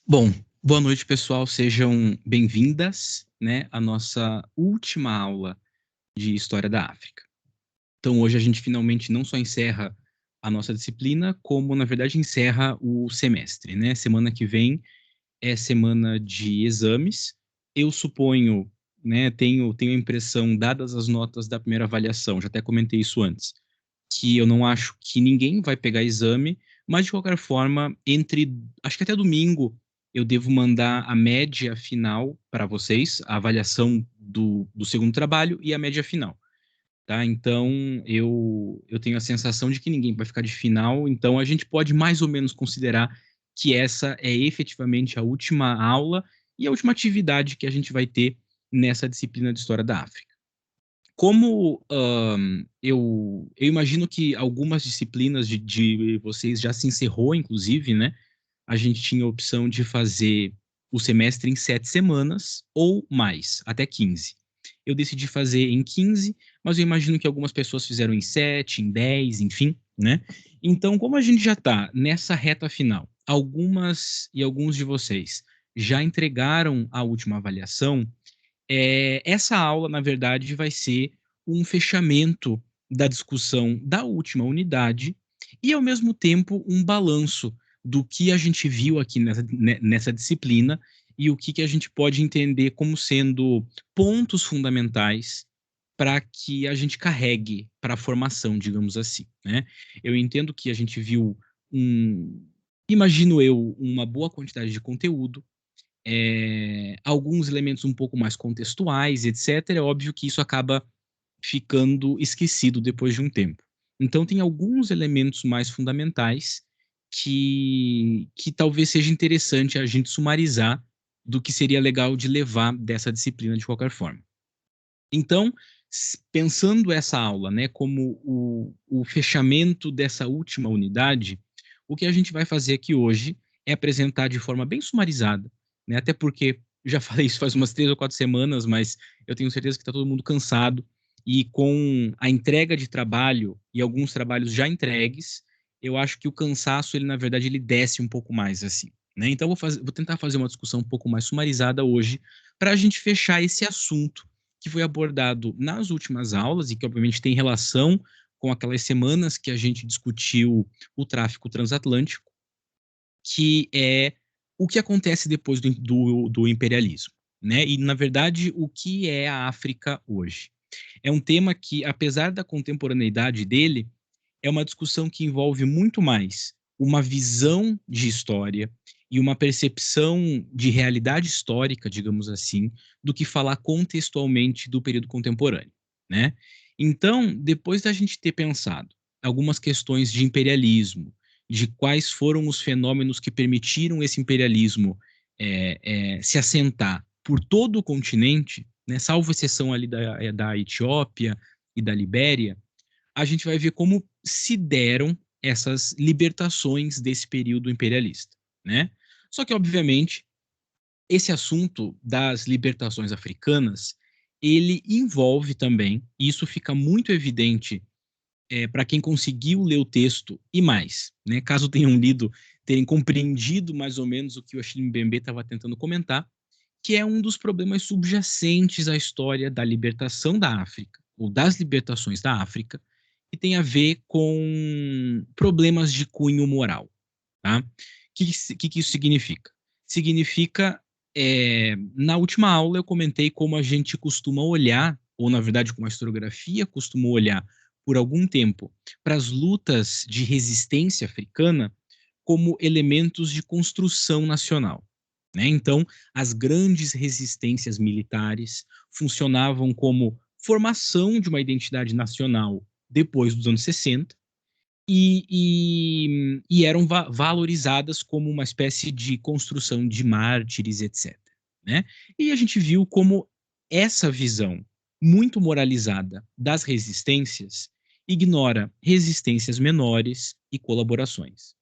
Bom, boa noite, pessoal. Sejam bem-vindas, né, à nossa última aula de História da África. Então, hoje a gente finalmente não só encerra a nossa disciplina, como, na verdade, encerra o semestre, né? Semana que vem é semana de exames. Eu suponho, né, tenho a impressão, dadas as notas da primeira avaliação, já até comentei isso antes, que eu não acho que ninguém vai pegar exame, mas de qualquer forma, acho que até domingo, eu devo mandar a média final para vocês, a avaliação do segundo trabalho e a média final, tá? Então, eu tenho a sensação de que ninguém vai ficar de final, então a gente pode mais ou menos considerar que essa é efetivamente a última aula e a última atividade que a gente vai ter nessa disciplina de História da África. Como eu imagino que algumas disciplinas de vocês já se encerrou, inclusive, né? A gente tinha a opção de fazer o semestre em 7 semanas ou mais, até 15. Eu decidi fazer em 15, mas eu imagino que algumas pessoas fizeram em 7, em 10, enfim, né? Então, como a gente já está nessa reta final, algumas e alguns de vocês já entregaram a última avaliação, essa aula, na verdade, vai ser um fechamento da discussão da última unidade e, ao mesmo tempo, um balanço do que a gente viu aqui nessa disciplina e o que a gente pode entender como sendo pontos fundamentais para que a gente carregue para a formação, digamos assim, né? Eu entendo que a gente viu imagino eu, uma boa quantidade de conteúdo, alguns elementos um pouco mais contextuais, etc. É óbvio que isso acaba ficando esquecido depois de um tempo. Então, tem alguns elementos mais fundamentais que talvez seja interessante a gente sumarizar do que seria legal de levar dessa disciplina de qualquer forma. Então, pensando essa aula, né, como o fechamento dessa última unidade, o que a gente vai fazer aqui hoje é apresentar de forma bem sumarizada, né, até porque já falei isso faz umas 3 ou 4 semanas, mas eu tenho certeza que está todo mundo cansado e com a entrega de trabalho e alguns trabalhos já entregues, eu acho que o cansaço, ele na verdade, ele desce um pouco mais assim, né? Então vou tentar fazer uma discussão um pouco mais sumarizada hoje para a gente fechar esse assunto que foi abordado nas últimas aulas e que, obviamente, tem relação com aquelas semanas que a gente discutiu o tráfico transatlântico, que é o que acontece depois do imperialismo, né? E, na verdade, o que é a África hoje. É um tema que, apesar da contemporaneidade dele, é uma discussão que envolve muito mais uma visão de história e uma percepção de realidade histórica, digamos assim, do que falar contextualmente do período contemporâneo, né? Então, depois da gente ter pensado algumas questões de imperialismo, de quais foram os fenômenos que permitiram esse imperialismo se assentar por todo o continente, né, salvo exceção ali da Etiópia e da Libéria, a gente vai ver como se deram essas libertações desse período imperialista, né? Só que, obviamente, esse assunto das libertações africanas, ele envolve também, e isso fica muito evidente para quem conseguiu ler o texto e mais, né? Caso tenham lido, terem compreendido mais ou menos o que o Achille Mbembe estava tentando comentar, que é um dos problemas subjacentes à história da libertação da África, ou das libertações da África, que tem a ver com problemas de cunho moral. Tá? Que isso significa? Significa, na última aula eu comentei como a gente costuma olhar, ou na verdade como a historiografia costuma olhar por algum tempo, para as lutas de resistência africana como elementos de construção nacional. Né? Então, as grandes resistências militares funcionavam como formação de uma identidade nacional depois dos anos 60 e eram valorizadas como uma espécie de construção de mártires, etc. Né? E a gente viu como essa visão muito moralizada das resistências ignora resistências menores e colaborações.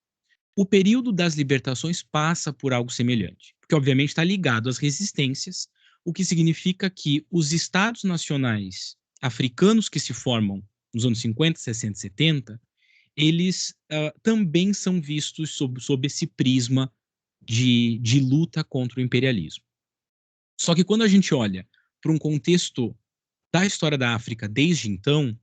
O período das libertações passa por algo semelhante, porque obviamente está ligado às resistências, o que significa que os estados nacionais africanos que se formam nos anos 50, 60, 70, eles também são vistos sob esse prisma de luta contra o imperialismo. Só que quando a gente olha para um contexto da história da África desde então,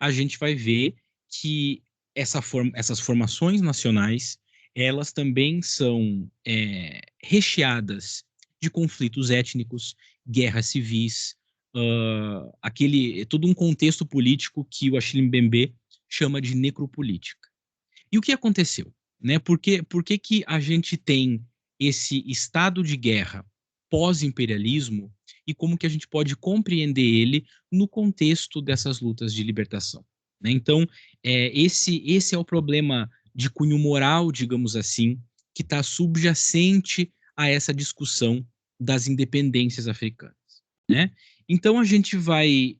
a gente vai ver que essas formações nacionais, elas também são recheadas de conflitos étnicos, guerras civis, todo um contexto político que o Achille Mbembe chama de necropolítica. E o que aconteceu? Né? Por que a gente tem esse estado de guerra pós-imperialismo e como que a gente pode compreender ele no contexto dessas lutas de libertação? Né? Então, esse é o problema de cunho moral, digamos assim, que está subjacente a essa discussão das independências africanas. Né? Então, a gente vai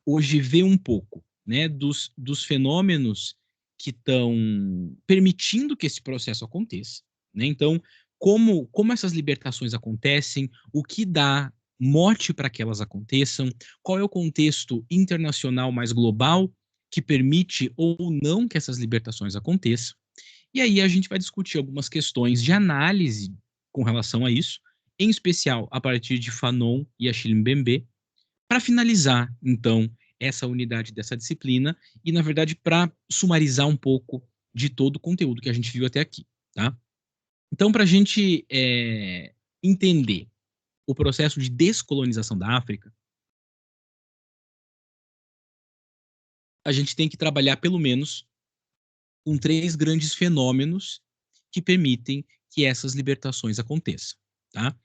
hoje ver um pouco, né, dos fenômenos que estão permitindo que esse processo aconteça. Né? Então, como essas libertações acontecem, o que dá mote para que elas aconteçam, qual é o contexto internacional mais global que permite ou não que essas libertações aconteçam. E aí a gente vai discutir algumas questões de análise com relação a isso, em especial a partir de Fanon e Achille Mbembe, para finalizar, então, essa unidade dessa disciplina e, na verdade, para sumarizar um pouco de todo o conteúdo que a gente viu até aqui, tá? Então, para a gente entender o processo de descolonização da África, a gente tem que trabalhar, pelo menos, com três grandes fenômenos que permitem que essas libertações aconteçam, tá?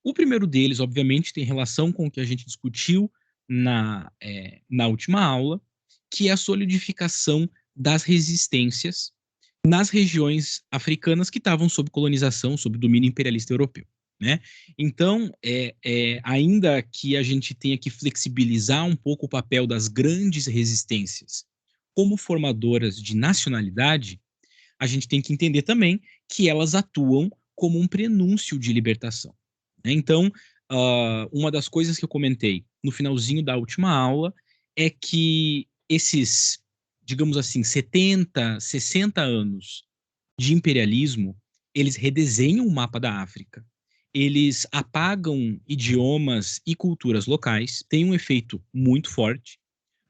O primeiro deles, obviamente, tem relação com o que a gente discutiu na última aula, que é a solidificação das resistências nas regiões africanas que estavam sob colonização, sob domínio imperialista europeu. Né? Então, ainda que a gente tenha que flexibilizar um pouco o papel das grandes resistências como formadoras de nacionalidade, a gente tem que entender também que elas atuam como um prenúncio de libertação. Né? Então, uma das coisas que eu comentei no finalzinho da última aula é que esses, digamos assim, 70, 60 anos de imperialismo, eles redesenham o mapa da África, eles apagam idiomas e culturas locais, tem um efeito muito forte,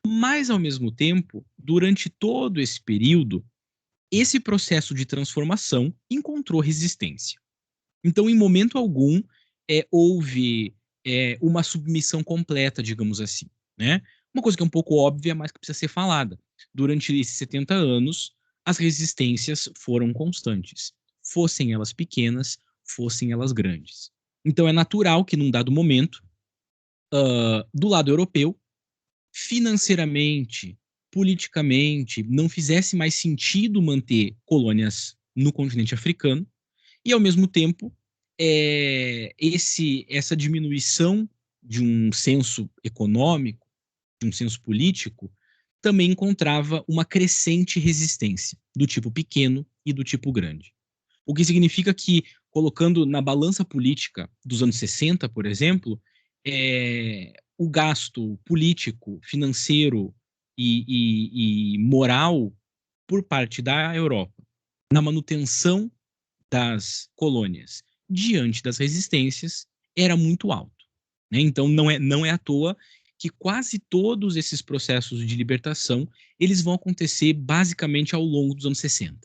mas, ao mesmo tempo, durante todo esse período, esse processo de transformação encontrou resistência. Então, em momento algum, houve uma submissão completa, digamos assim. Né? Uma coisa que é um pouco óbvia, mas que precisa ser falada. Durante esses 70 anos, as resistências foram constantes, fossem elas pequenas, fossem elas grandes. Então, é natural que, num dado momento, do lado europeu, financeiramente, politicamente, não fizesse mais sentido manter colônias no continente africano, e, ao mesmo tempo, essa diminuição de um senso econômico, de um senso político, também encontrava uma crescente resistência do tipo pequeno e do tipo grande. O que significa que, colocando na balança política dos anos 60, por exemplo, o gasto político, financeiro e moral por parte da Europa na manutenção das colônias diante das resistências era muito alto. Né? Então, não é à toa que quase todos esses processos de libertação eles vão acontecer basicamente ao longo dos anos 60.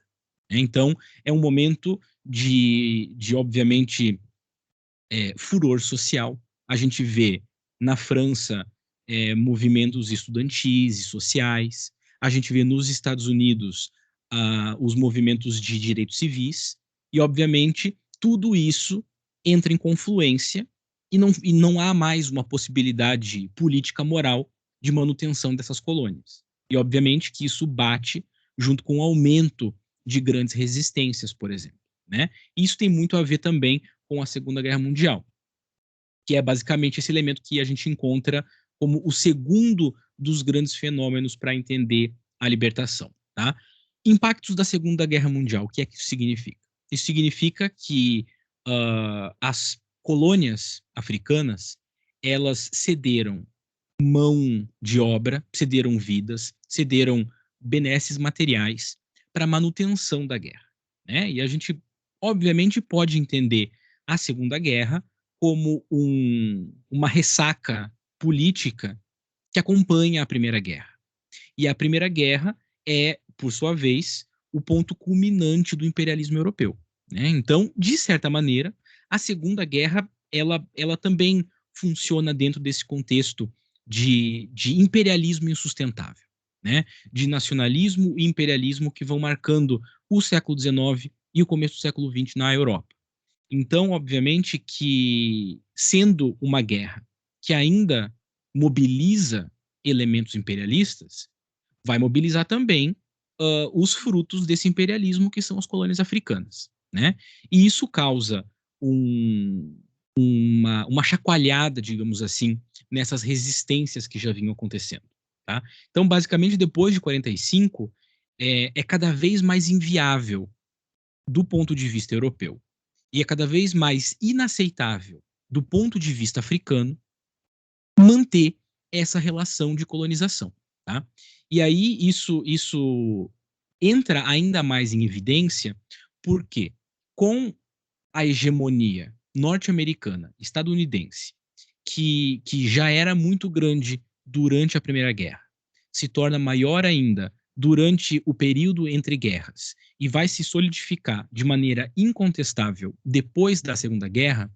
Né? Então, é um momento de obviamente, furor social. A gente vê na França movimentos estudantis e sociais. A gente vê nos Estados Unidos os movimentos de direitos civis. E, obviamente, tudo isso entra em confluência e não há mais uma possibilidade política moral de manutenção dessas colônias. E, obviamente, que isso bate junto com o aumento de grandes resistências, por exemplo. Né? Isso tem muito a ver também com a Segunda Guerra Mundial, que é basicamente esse elemento que a gente encontra como o segundo dos grandes fenômenos para entender a libertação. Tá? Impactos da Segunda Guerra Mundial, o que é que isso significa? Isso significa que as colônias africanas, elas cederam mão de obra, cederam vidas, cederam benesses materiais para a manutenção da guerra. Né? E a gente, obviamente pode entender a Segunda Guerra como uma ressaca política que acompanha a Primeira Guerra. E a Primeira Guerra é, por sua vez, o ponto culminante do imperialismo europeu, né? Então, de certa maneira, a Segunda Guerra ela também funciona dentro desse contexto de imperialismo insustentável, né? De nacionalismo e imperialismo que vão marcando o século XIX e o começo do século XX na Europa. Então, obviamente que, sendo uma guerra que ainda mobiliza elementos imperialistas, vai mobilizar também os frutos desse imperialismo, que são as colônias africanas, né? E isso causa uma chacoalhada, digamos assim, nessas resistências que já vinham acontecendo, tá? Então, basicamente, depois de 45, é cada vez mais inviável do ponto de vista europeu e é cada vez mais inaceitável do ponto de vista africano manter essa relação de colonização, tá? E aí isso entra ainda mais em evidência porque com a hegemonia norte-americana, estadunidense, que já era muito grande durante a Primeira Guerra, se torna maior ainda durante o período entre guerras e vai se solidificar de maneira incontestável depois da Segunda Guerra,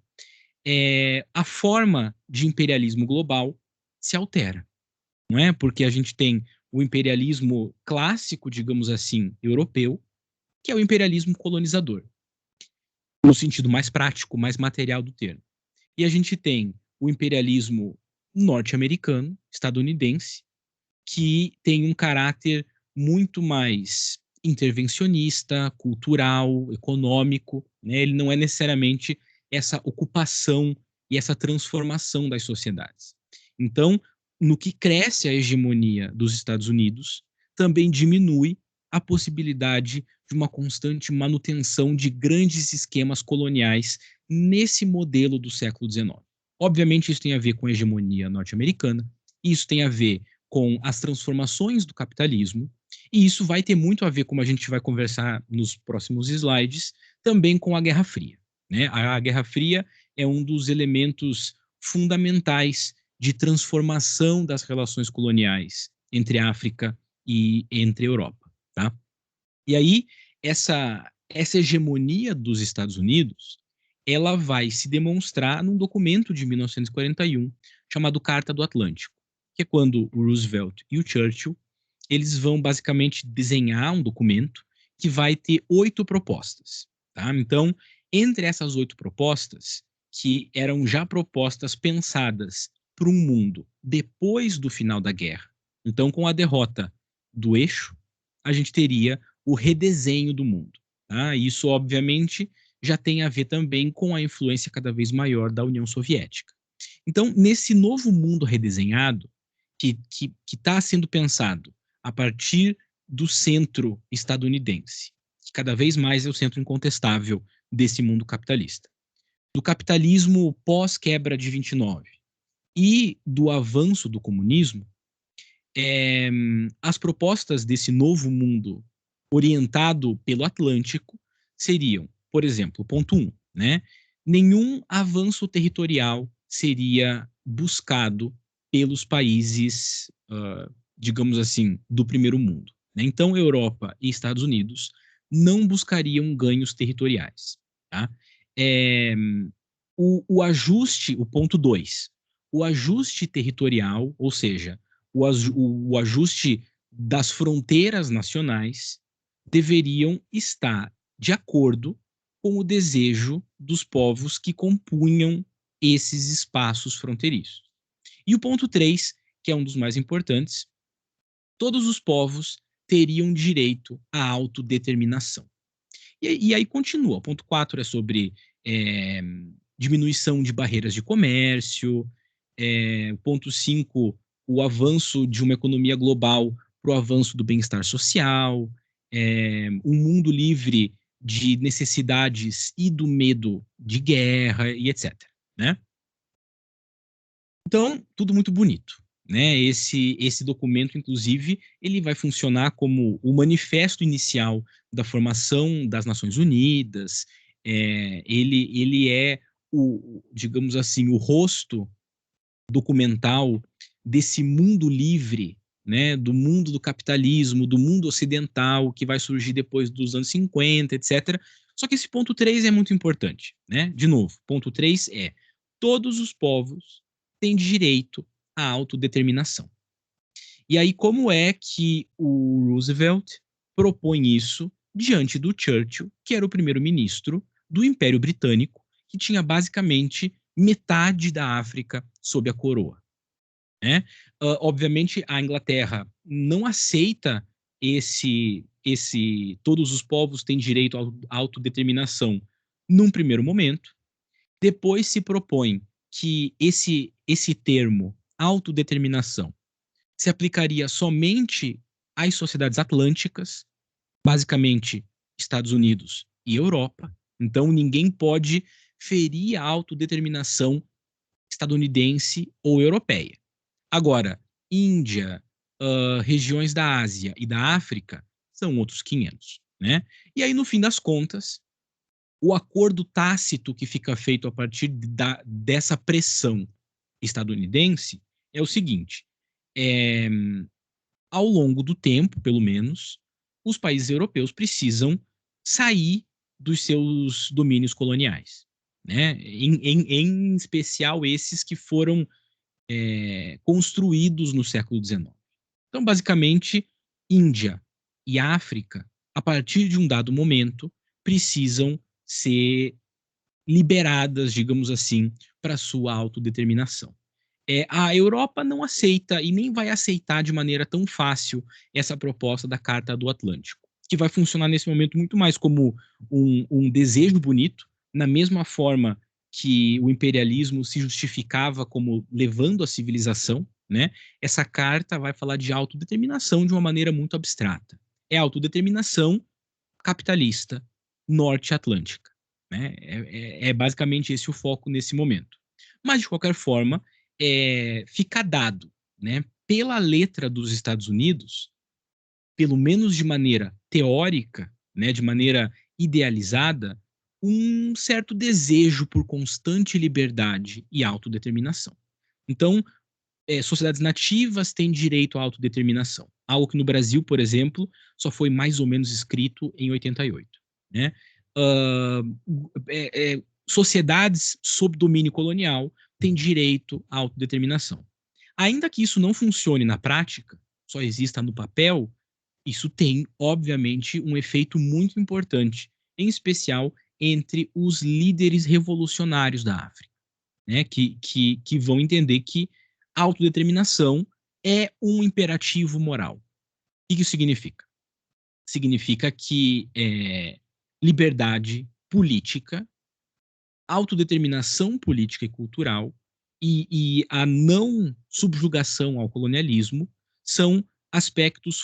a forma de imperialismo global se altera, não é? Porque a gente tem o imperialismo clássico, digamos assim, europeu, que é o imperialismo colonizador, no sentido mais prático, mais material do termo. E a gente tem o imperialismo norte-americano, estadunidense, que tem um caráter muito mais intervencionista, cultural, econômico, né? Ele não é necessariamente essa ocupação e essa transformação das sociedades. Então, no que cresce a hegemonia dos Estados Unidos, também diminui a possibilidade de uma constante manutenção de grandes esquemas coloniais nesse modelo do século XIX. Obviamente, isso tem a ver com a hegemonia norte-americana, isso tem a ver com as transformações do capitalismo, e isso vai ter muito a ver, como a gente vai conversar nos próximos slides, também com a Guerra Fria, né? A Guerra Fria é um dos elementos fundamentais de transformação das relações coloniais entre a África e entre a Europa, tá? E aí, essa hegemonia dos Estados Unidos, ela vai se demonstrar num documento de 1941 chamado Carta do Atlântico, que é quando o Roosevelt e o Churchill eles vão basicamente desenhar um documento que vai ter 8 propostas, tá? Então, entre essas 8 propostas, que eram já propostas pensadas para um mundo depois do final da guerra, então com a derrota do eixo, a gente teria o redesenho do mundo, tá? Isso, obviamente, já tem a ver também com a influência cada vez maior da União Soviética. Então, nesse novo mundo redesenhado, que está sendo pensado a partir do centro estadunidense, que cada vez mais é o centro incontestável desse mundo capitalista, do capitalismo pós-quebra de 29 e do avanço do comunismo, as propostas desse novo mundo orientado pelo Atlântico seriam, por exemplo, ponto 1, né? Nenhum avanço territorial seria buscado pelos países, digamos assim, do primeiro mundo, né? Então, Europa e Estados Unidos não buscariam ganhos territoriais, tá? É, o ajuste, o ponto 2, o ajuste territorial, ou seja, o ajuste das fronteiras nacionais deveriam estar de acordo com o desejo dos povos que compunham esses espaços fronteiriços. E o ponto 3, que é um dos mais importantes, todos os povos teriam direito à autodeterminação. E aí continua. O ponto 4 é sobre diminuição de barreiras de comércio. O ponto 5, o avanço de uma economia global para o avanço do bem-estar social. Um mundo livre de necessidades e do medo de guerra e etc. Né? Então, tudo muito bonito. Né? Esse documento, inclusive, ele vai funcionar como o manifesto inicial da formação das Nações Unidas. Ele é digamos assim, o rosto documental desse mundo livre, né, do mundo do capitalismo, do mundo ocidental, que vai surgir depois dos anos 50, etc. Só que esse ponto 3 é muito importante, né? De novo, ponto 3 é: todos os povos têm direito à autodeterminação. E aí, como é que o Roosevelt propõe isso diante do Churchill, que era o primeiro-ministro do Império Britânico, que tinha basicamente metade da África sob a coroa, né? Obviamente, a Inglaterra não aceita todos os povos têm direito à autodeterminação num primeiro momento. Depois se propõe que esse termo, autodeterminação, se aplicaria somente às sociedades atlânticas, basicamente Estados Unidos e Europa. Então, ninguém pode ferir a autodeterminação estadunidense ou europeia. Agora, Índia, regiões da Ásia e da África são outros 500, né? E aí, no fim das contas, o acordo tácito que fica feito a partir dessa pressão estadunidense é o seguinte: é, ao longo do tempo, pelo menos, os países europeus precisam sair dos seus domínios coloniais, né? Em especial esses que foram construídos no século XIX. Então, basicamente, Índia e África, a partir de um dado momento, precisam ser liberadas, digamos assim, para sua autodeterminação. A Europa não aceita e nem vai aceitar de maneira tão fácil essa proposta da Carta do Atlântico, que vai funcionar nesse momento muito mais como um desejo bonito, na mesma forma que o imperialismo se justificava como levando a civilização, né? Essa carta vai falar de autodeterminação de uma maneira muito abstrata. É autodeterminação capitalista norte-atlântica, né? É basicamente esse o foco nesse momento. Mas, de qualquer forma, fica dado, né, pela letra dos Estados Unidos, pelo menos de maneira teórica, né, de maneira idealizada, um certo desejo por constante liberdade e autodeterminação. Então, sociedades nativas têm direito à autodeterminação, algo que no Brasil, por exemplo, só foi mais ou menos escrito em 88, né? Sociedades sob domínio colonial têm direito à autodeterminação. Ainda que isso não funcione na prática, só exista no papel, isso tem, obviamente, um efeito muito importante, em especial entre os líderes revolucionários da África, né, que vão entender que a autodeterminação é um imperativo moral. O que isso significa? Significa que liberdade política, autodeterminação política e cultural e a não subjugação ao colonialismo são aspectos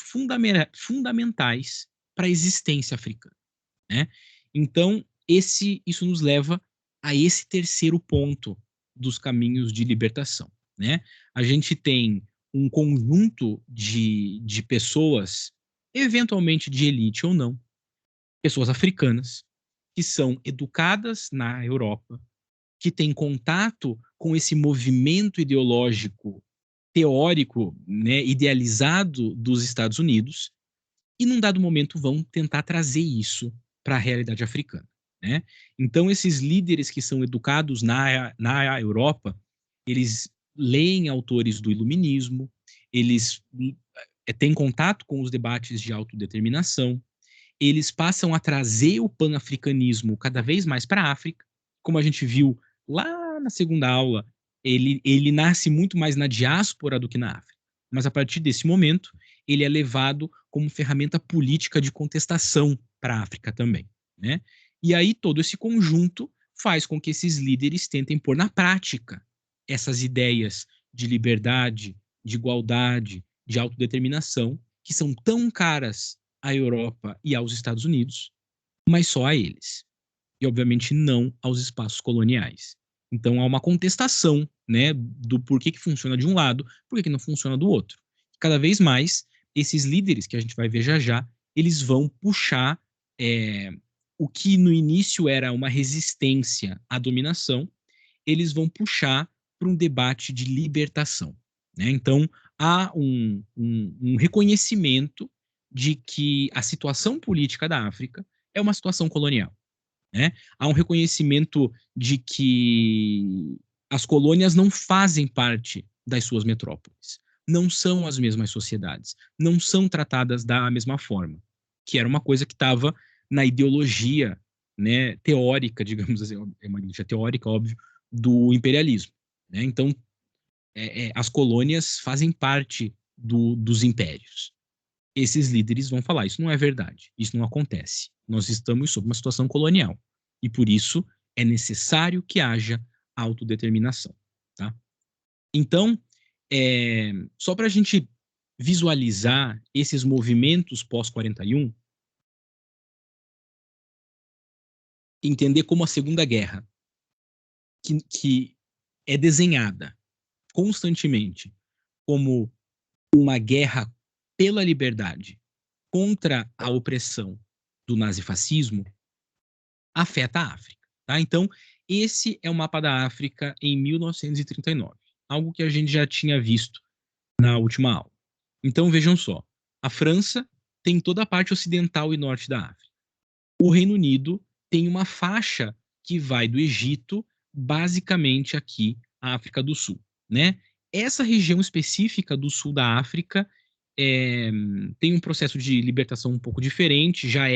fundamentais para a existência africana, né? Então, isso nos leva a esse terceiro ponto dos caminhos de libertação, né? A gente tem um conjunto de pessoas, eventualmente de elite ou não, pessoas africanas, que são educadas na Europa, que têm contato com esse movimento ideológico teórico, né, idealizado dos Estados Unidos, e num dado momento vão tentar trazer isso para a realidade africana, né? Então, esses líderes que são educados na Europa, eles leem autores do iluminismo, eles têm contato com os debates de autodeterminação, eles passam a trazer o panafricanismo cada vez mais para a África, como a gente viu lá na segunda aula, ele nasce muito mais na diáspora do que na África. Mas a partir desse momento, ele é levado como ferramenta política de contestação para a África também, né? E aí todo esse conjunto faz com que esses líderes tentem pôr na prática essas ideias de liberdade, de igualdade, de autodeterminação, que são tão caras à Europa e aos Estados Unidos, mas só a eles. E, obviamente, não aos espaços coloniais. Então, há uma contestação, né, do porquê que funciona de um lado, porquê que não funciona do outro. Cada vez mais, esses líderes, que a gente vai ver já já, eles vão puxar o que no início era uma resistência à dominação, eles vão puxar para um debate de libertação, né? Então, há um reconhecimento de que a situação política da África é uma situação colonial, né? Há um reconhecimento de que as colônias não fazem parte das suas metrópoles, não são as mesmas sociedades, não são tratadas da mesma forma, que era uma coisa que estava na ideologia, né, teórica, digamos assim, é uma ideologia teórica, óbvio, do imperialismo, né? Então, as colônias fazem parte dos impérios. Esses líderes vão falar: isso não é verdade, isso não acontece. Nós estamos sob uma situação colonial e por isso é necessário que haja autodeterminação, tá? Então, só para a gente visualizar esses movimentos pós-41, entender como a Segunda Guerra, que é desenhada constantemente como uma guerra pela liberdade contra a opressão do nazifascismo, afeta a África. Tá? Então, esse é o mapa da África em 1939, algo que a gente já tinha visto na última aula. Então, vejam só, a França tem toda a parte ocidental e norte da África. O Reino Unido tem uma faixa que vai do Egito, basicamente aqui, à África do Sul, né? Essa região específica do sul da África tem um processo de libertação um pouco diferente, já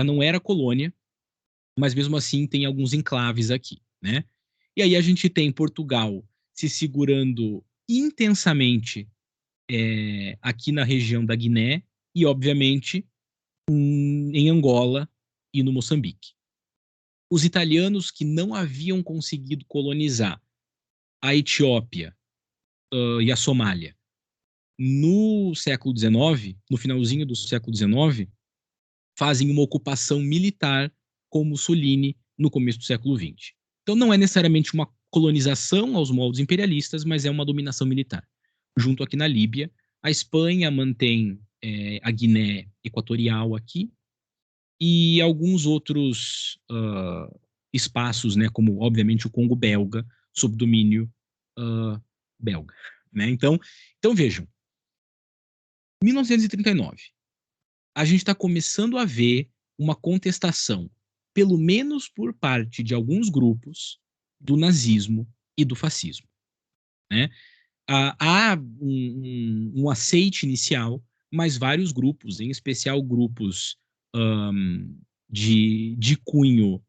não era colônia, mas mesmo assim tem alguns enclaves aqui, né? E aí a gente tem Portugal se segurando intensamente aqui na região da Guiné e, obviamente, em Angola e no Moçambique. Os italianos que não haviam conseguido colonizar a Etiópia e a Somália no século XIX, no finalzinho do século XIX, fazem uma ocupação militar com Mussolini no começo do século XX. Então não é necessariamente uma colonização aos moldes imperialistas, mas é uma dominação militar. Junto aqui na Líbia, a Espanha mantém a Guiné Equatorial aqui e alguns outros espaços, né, como obviamente o Congo belga, sob domínio belga. Né? Então vejam, 1939, a gente está começando a ver uma contestação, pelo menos por parte de alguns grupos, do nazismo e do fascismo. Né? Há um aceite inicial, mas vários grupos, em especial grupos de cunho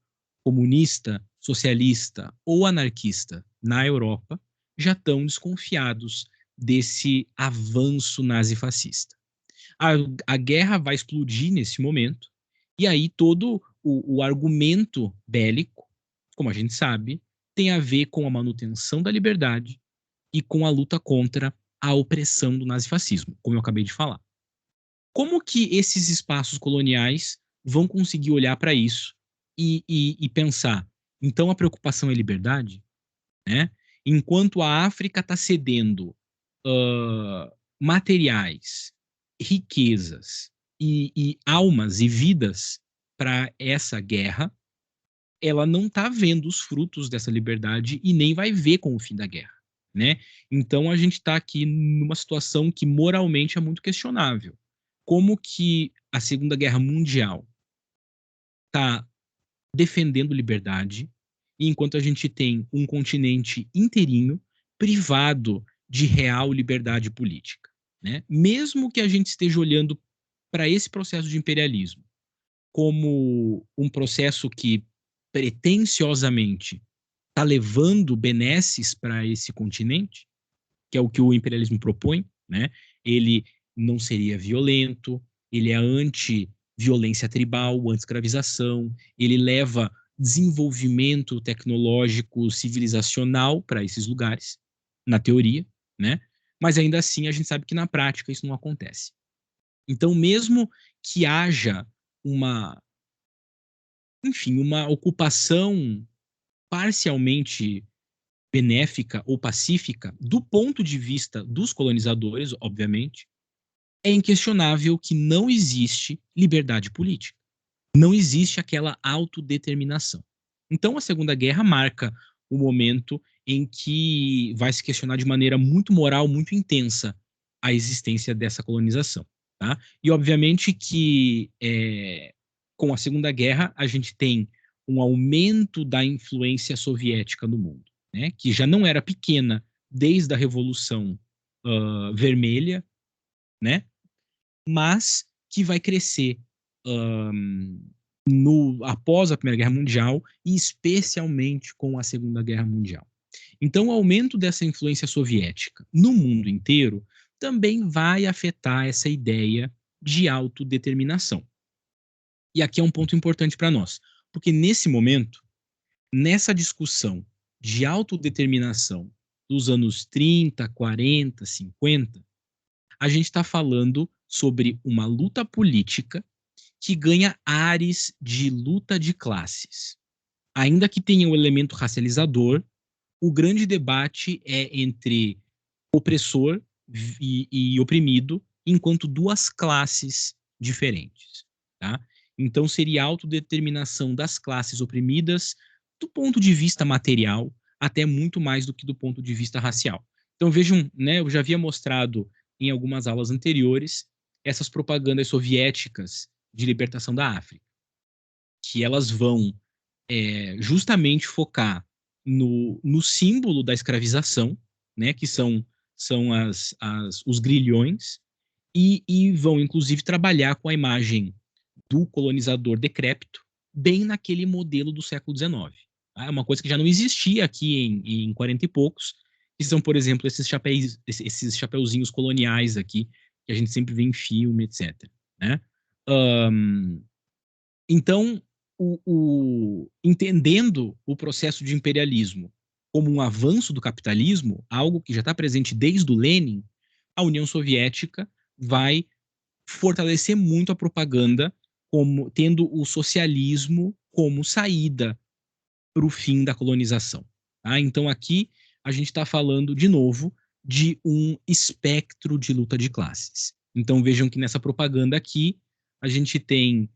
comunista, socialista ou anarquista na Europa, já estão desconfiados desse avanço nazifascista. A guerra vai explodir nesse momento, e aí todo o argumento bélico, como a gente sabe, tem a ver com a manutenção da liberdade e com a luta contra a opressão do nazifascismo, como eu acabei de falar. Como que esses espaços coloniais vão conseguir olhar para isso e pensar, então a preocupação é liberdade? Né? Enquanto a África está cedendo materiais, riquezas e almas e vidas para essa guerra, ela não está vendo os frutos dessa liberdade e nem vai ver com o fim da guerra, né? Então a gente está aqui numa situação que moralmente é muito questionável. Como que a Segunda Guerra Mundial está defendendo liberdade, e enquanto a gente tem um continente inteirinho privado de real liberdade política, né? Mesmo que a gente esteja olhando para esse processo de imperialismo como um processo que pretensiosamente está levando benesses para esse continente, que é o que o imperialismo propõe, né? Ele não seria violento, ele é anti-violência tribal, anti-escravização, ele leva desenvolvimento tecnológico, civilizacional para esses lugares, na teoria, né? Mas ainda assim a gente sabe que na prática isso não acontece. Então, mesmo que haja uma ocupação parcialmente benéfica ou pacífica, do ponto de vista dos colonizadores, obviamente, é inquestionável que não existe liberdade política. não existe aquela autodeterminação. Então, a Segunda Guerra marca o momento em que vai se questionar de maneira muito moral, muito intensa, a existência dessa colonização. Tá? E, obviamente, que com a Segunda Guerra a gente tem um aumento da influência soviética no mundo, né? Que já não era pequena desde a Revolução Vermelha, né? Mas que vai crescer após a Primeira Guerra Mundial e especialmente com a Segunda Guerra Mundial. Então, o aumento dessa influência soviética no mundo inteiro também vai afetar essa ideia de autodeterminação. E aqui é um ponto importante para nós, porque nesse momento, nessa discussão de autodeterminação dos anos 30, 40, 50, a gente está falando sobre uma luta política que ganha ares de luta de classes. Ainda que tenha o elemento racializador, o grande debate é entre opressor e oprimido, enquanto duas classes diferentes. Tá? Então, seria a autodeterminação das classes oprimidas do ponto de vista material, até muito mais do que do ponto de vista racial. Então, vejam, né, eu já havia mostrado em algumas aulas anteriores essas propagandas soviéticas de libertação da África, que elas vão justamente focar no símbolo da escravização, né, que são os grilhões, e vão, inclusive, trabalhar com a imagem do colonizador decrépito, bem naquele modelo do século XIX. Tá? É uma coisa que já não existia aqui em 40 e poucos, que são, por exemplo, esses chapeuzinhos coloniais aqui, que a gente sempre vê em filme, etc. Né? Então, entendendo o processo de imperialismo como um avanço do capitalismo, algo que já está presente desde o Lenin, a União Soviética vai fortalecer muito a propaganda, como tendo o socialismo como saída para o fim da colonização. Tá? Então, aqui a gente está falando, de novo, de um espectro de luta de classes. Então, vejam que nessa propaganda aqui, a gente tem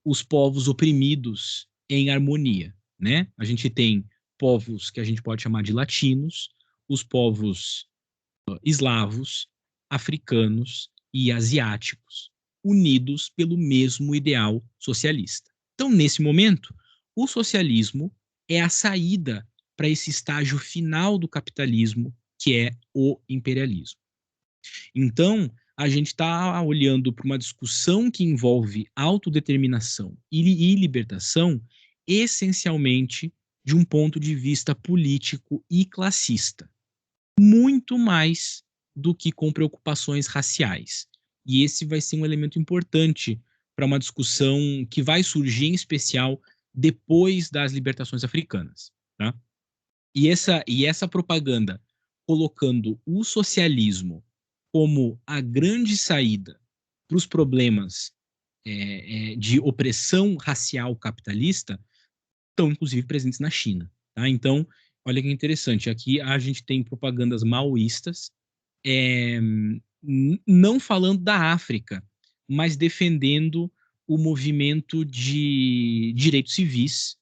os povos oprimidos em harmonia. Né? A gente tem povos que a gente pode chamar de latinos, os povos eslavos, africanos e asiáticos, unidos pelo mesmo ideal socialista. Então, nesse momento, o socialismo é a saída para esse estágio final do capitalismo, que é o imperialismo. Então, a gente está olhando para uma discussão que envolve autodeterminação e libertação, essencialmente de um ponto de vista político e classista, muito mais do que com preocupações raciais. E esse vai ser um elemento importante para uma discussão que vai surgir, em especial, depois das libertações africanas. Tá? E essa propaganda colocando o socialismo como a grande saída para os problemas de opressão racial capitalista estão, inclusive, presentes na China. Tá? Então, olha que interessante, aqui a gente tem propagandas maoístas, não falando da África, mas defendendo o movimento de direitos civis,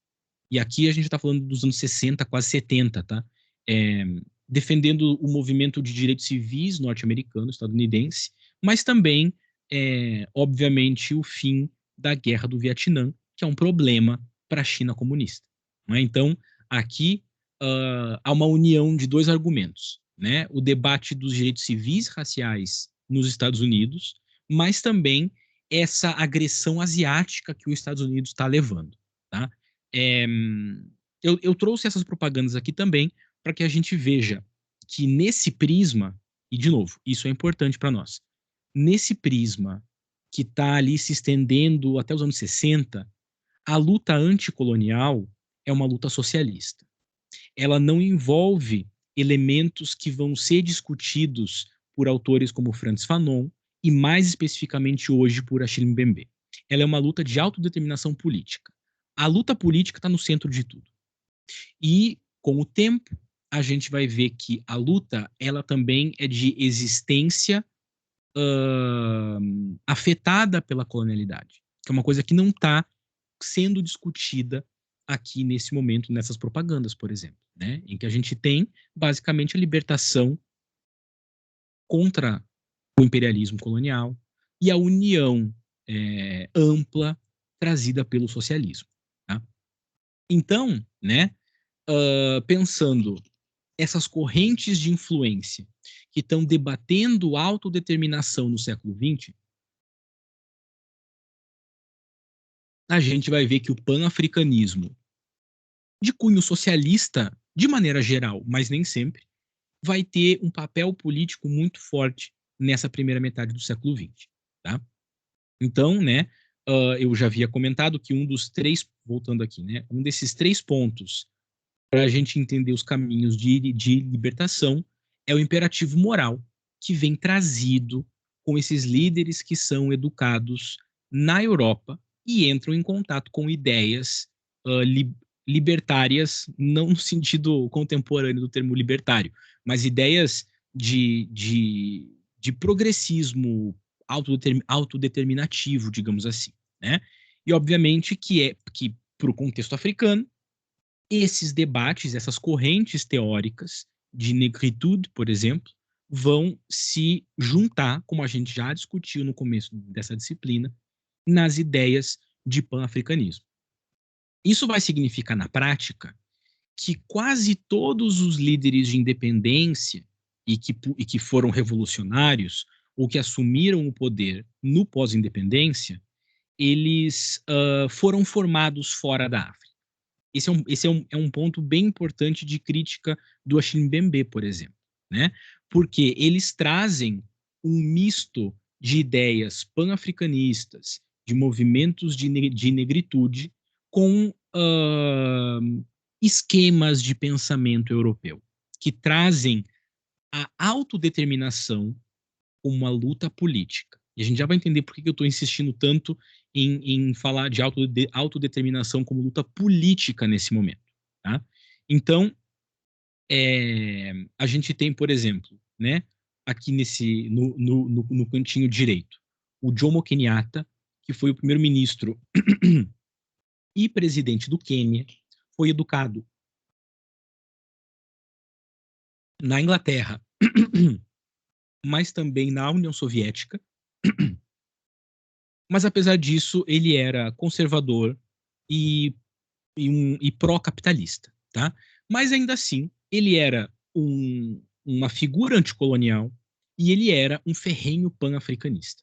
e aqui a gente está falando dos anos 60, quase 70, tá? É, defendendo o movimento de direitos civis norte-americano, estadunidense, mas também, obviamente, o fim da Guerra do Vietnã, que é um problema para a China comunista. Né? Então, aqui há uma união de dois argumentos. Né? O debate dos direitos civis raciais nos Estados Unidos, mas também essa agressão asiática que os Estados Unidos está levando. Tá? Eu trouxe essas propagandas aqui também para que a gente veja que nesse prisma, e de novo, isso é importante para nós, nesse prisma que está ali se estendendo até os anos 60, a luta anticolonial é uma luta socialista. Ela não envolve elementos que vão ser discutidos por autores como Frantz Fanon e, mais especificamente hoje, por Achille Mbembe. Ela é uma luta de autodeterminação política. A luta política está no centro de tudo. E, com o tempo, a gente vai ver que a luta ela também é de existência afetada pela colonialidade. que é uma coisa que não está sendo discutida aqui nesse momento, nessas propagandas, por exemplo, né? Em que a gente tem, basicamente, a libertação contra o imperialismo colonial e a união ampla trazida pelo socialismo. Tá? Então, né, pensando essas correntes de influência que estão debatendo autodeterminação no século XX, a gente vai ver que o panafricanismo, de cunho socialista, de maneira geral, mas nem sempre, vai ter um papel político muito forte nessa primeira metade do século XX. Tá? Então, né, eu já havia comentado que um dos três, voltando aqui, né, um desses três pontos para a gente entender os caminhos de libertação é o imperativo moral que vem trazido com esses líderes que são educados na Europa e entram em contato com ideias libertárias, não no sentido contemporâneo do termo libertário, mas ideias de progressismo autodeterminativo, digamos assim, né? E obviamente que para o contexto africano, esses debates, essas correntes teóricas de negritude, por exemplo, vão se juntar, como a gente já discutiu no começo dessa disciplina, nas ideias de panafricanismo. Isso vai significar, na prática, que quase todos os líderes de independência e que foram revolucionários ou que assumiram o poder no pós-independência, eles foram formados fora da África. Esse é um ponto bem importante de crítica do Achille Mbembe, por exemplo, né? Porque eles trazem um misto de ideias panafricanistas, de movimentos de negritude, com esquemas de pensamento europeu, que trazem a autodeterminação como uma luta política. E a gente já vai entender por que eu estou insistindo tanto em falar de autodeterminação como luta política nesse momento. Tá? Então, a gente tem, por exemplo, né, aqui no cantinho direito, o Jomo Kenyatta, que foi o primeiro-ministro e presidente do Quênia, foi educado na Inglaterra, mas também na União Soviética. Mas, apesar disso, ele era conservador e pró-capitalista. Tá? Mas, ainda assim, ele era uma figura anticolonial e ele era um ferrenho pan-africanista.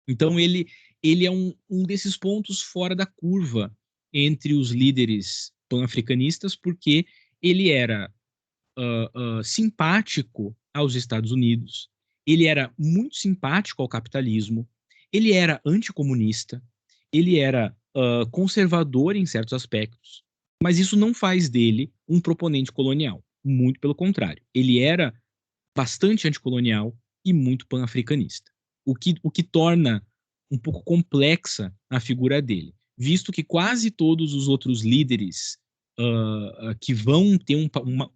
Então, ele é um desses pontos fora da curva entre os líderes pan-africanistas, porque ele era simpático aos Estados Unidos, ele era muito simpático ao capitalismo, ele era anticomunista, ele era conservador em certos aspectos, mas isso não faz dele um proponente colonial. Muito pelo contrário. Ele era bastante anticolonial e muito panafricanista. O que torna um pouco complexa a figura dele, visto que quase todos os outros líderes que vão ter uma.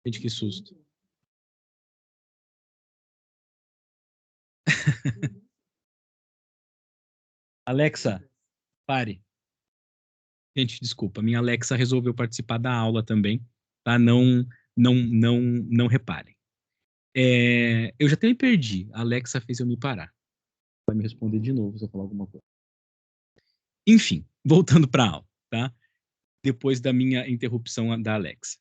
Gente, que susto. Alexa, pare. Gente, desculpa, minha Alexa resolveu participar da aula também, tá? Não reparem. Eu já até me perdi. A Alexa fez eu me parar. Vai me responder de novo se eu falar alguma coisa. Enfim, voltando para a aula, tá? Depois da minha interrupção da Alexa.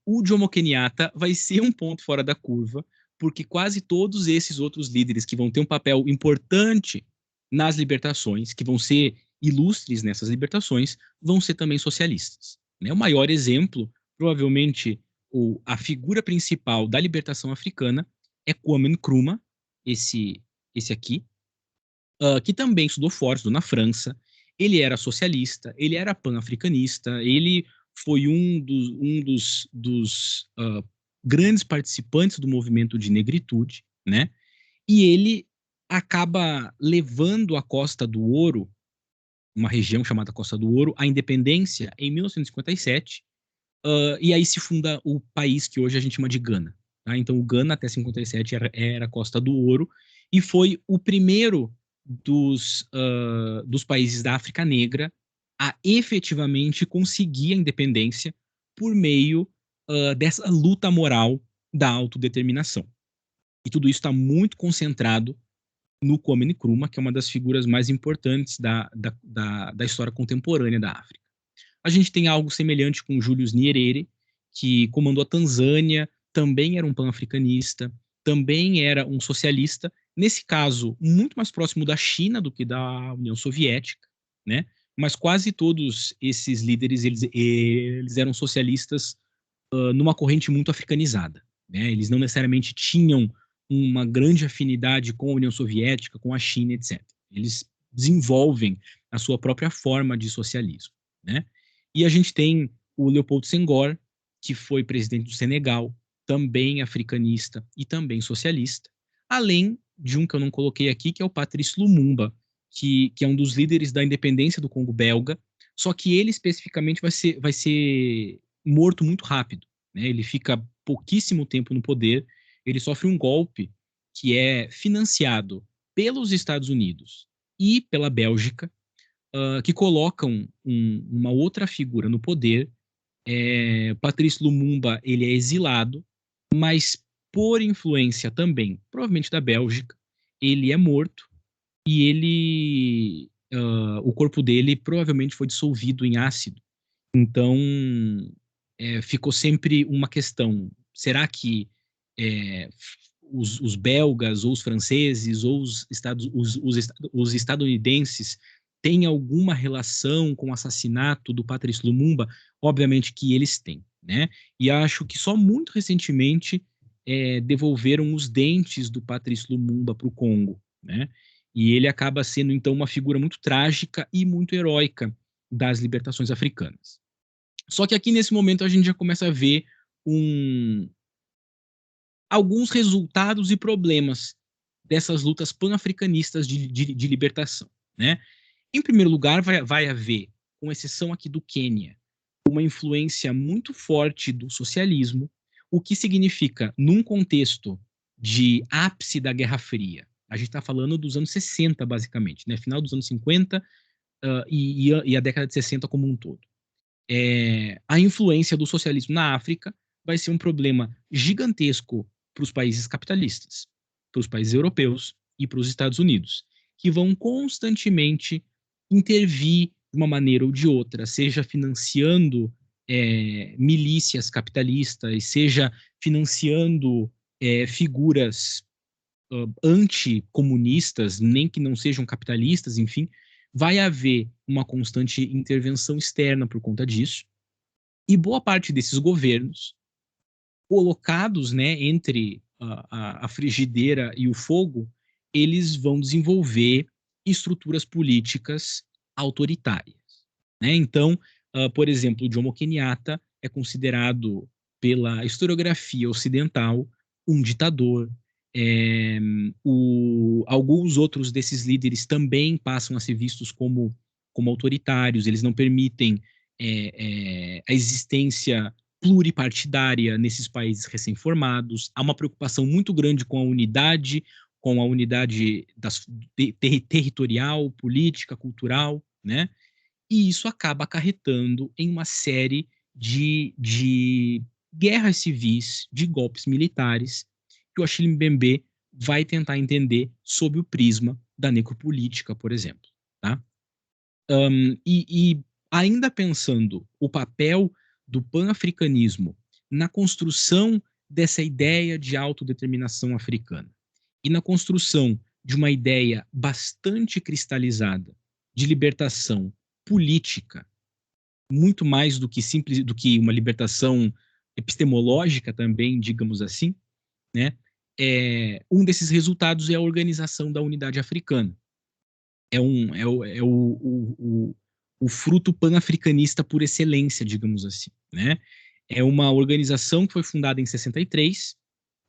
O Jomo Kenyatta vai ser um ponto fora da curva, porque quase todos esses outros líderes que vão ter um papel importante nas libertações, que vão ser ilustres nessas libertações, vão ser também socialistas. Né? O maior exemplo, provavelmente, a figura principal da libertação africana é Kwame Nkrumah, esse aqui, que também estudou fora, estudou na França. Ele era socialista, ele era pan-africanista, ele foi um dos grandes participantes do movimento de negritude, né? E ele acaba levando a Costa do Ouro, uma região chamada Costa do Ouro, à independência em 1957, e aí se funda o país que hoje a gente chama de Gana. Tá? Então, o Gana, até 57, era a Costa do Ouro, e foi o primeiro dos países da África Negra a efetivamente conseguir a independência por meio dessa luta moral da autodeterminação. E tudo isso está muito concentrado no Kwame Nkrumah, que é uma das figuras mais importantes da história contemporânea da África. A gente tem algo semelhante com Julius Nyerere, que comandou a Tanzânia, também era um pan-africanista, também era um socialista, nesse caso, muito mais próximo da China do que da União Soviética, né? Mas quase todos esses líderes, eles eram socialistas numa corrente muito africanizada, né? Eles não necessariamente tinham uma grande afinidade com a União Soviética, com a China, etc. Eles desenvolvem a sua própria forma de socialismo, né? E a gente tem o Leopoldo Senghor, que foi presidente do Senegal, também africanista e também socialista, além de um que eu não coloquei aqui, que é o Patrice Lumumba, que é um dos líderes da independência do Congo belga, só que ele especificamente vai ser morto muito rápido, né? Ele fica pouquíssimo tempo no poder, ele sofre um golpe que é financiado pelos Estados Unidos e pela Bélgica, que colocam uma outra figura no poder. Patrice Lumumba, ele é exilado, mas por influência também, provavelmente da Bélgica, ele é morto e o corpo dele provavelmente foi dissolvido em ácido. Então, ficou sempre uma questão: será que é, os belgas, ou os franceses, ou os estadunidenses têm alguma relação com o assassinato do Patrice Lumumba? Obviamente que eles têm, né? E acho que só muito recentemente devolveram os dentes do Patrice Lumumba para o Congo, né? E ele acaba sendo, então, uma figura muito trágica e muito heróica das libertações africanas. Só que aqui, nesse momento, a gente já começa a ver alguns resultados e problemas dessas lutas pan-africanistas de libertação, né? Em primeiro lugar, vai haver, com exceção aqui do Quênia, uma influência muito forte do socialismo, o que significa, num contexto de ápice da Guerra Fria, a gente está falando dos anos 60, basicamente, né? Final dos anos 50 e a década de 60 como um todo. A influência do socialismo na África vai ser um problema gigantesco para os países capitalistas, para os países europeus e para os Estados Unidos, que vão constantemente intervir de uma maneira ou de outra, seja financiando milícias capitalistas, seja financiando figuras anticomunistas, nem que não sejam capitalistas, enfim, vai haver uma constante intervenção externa por conta disso. E boa parte desses governos, colocados, né, entre a frigideira e o fogo, eles vão desenvolver estruturas políticas autoritárias, né? Então, por exemplo, Jomo Kenyatta é considerado pela historiografia ocidental um ditador. Alguns outros desses líderes também passam a ser vistos como autoritários. Eles não permitem a existência pluripartidária nesses países recém-formados. Há uma preocupação muito grande com a unidade territorial, política, cultural, né? E isso acaba acarretando em uma série de guerras civis, de golpes militares, que o Achille Mbembe vai tentar entender sob o prisma da necropolítica, por exemplo. Tá? E ainda pensando o papel do pan-africanismo na construção dessa ideia de autodeterminação africana e na construção de uma ideia bastante cristalizada de libertação política, muito mais do que simples, do que uma libertação epistemológica também, digamos assim, né? Um desses resultados é a organização da unidade africana. O fruto pan-africanista por excelência, digamos assim, né? É uma organização que foi fundada em 63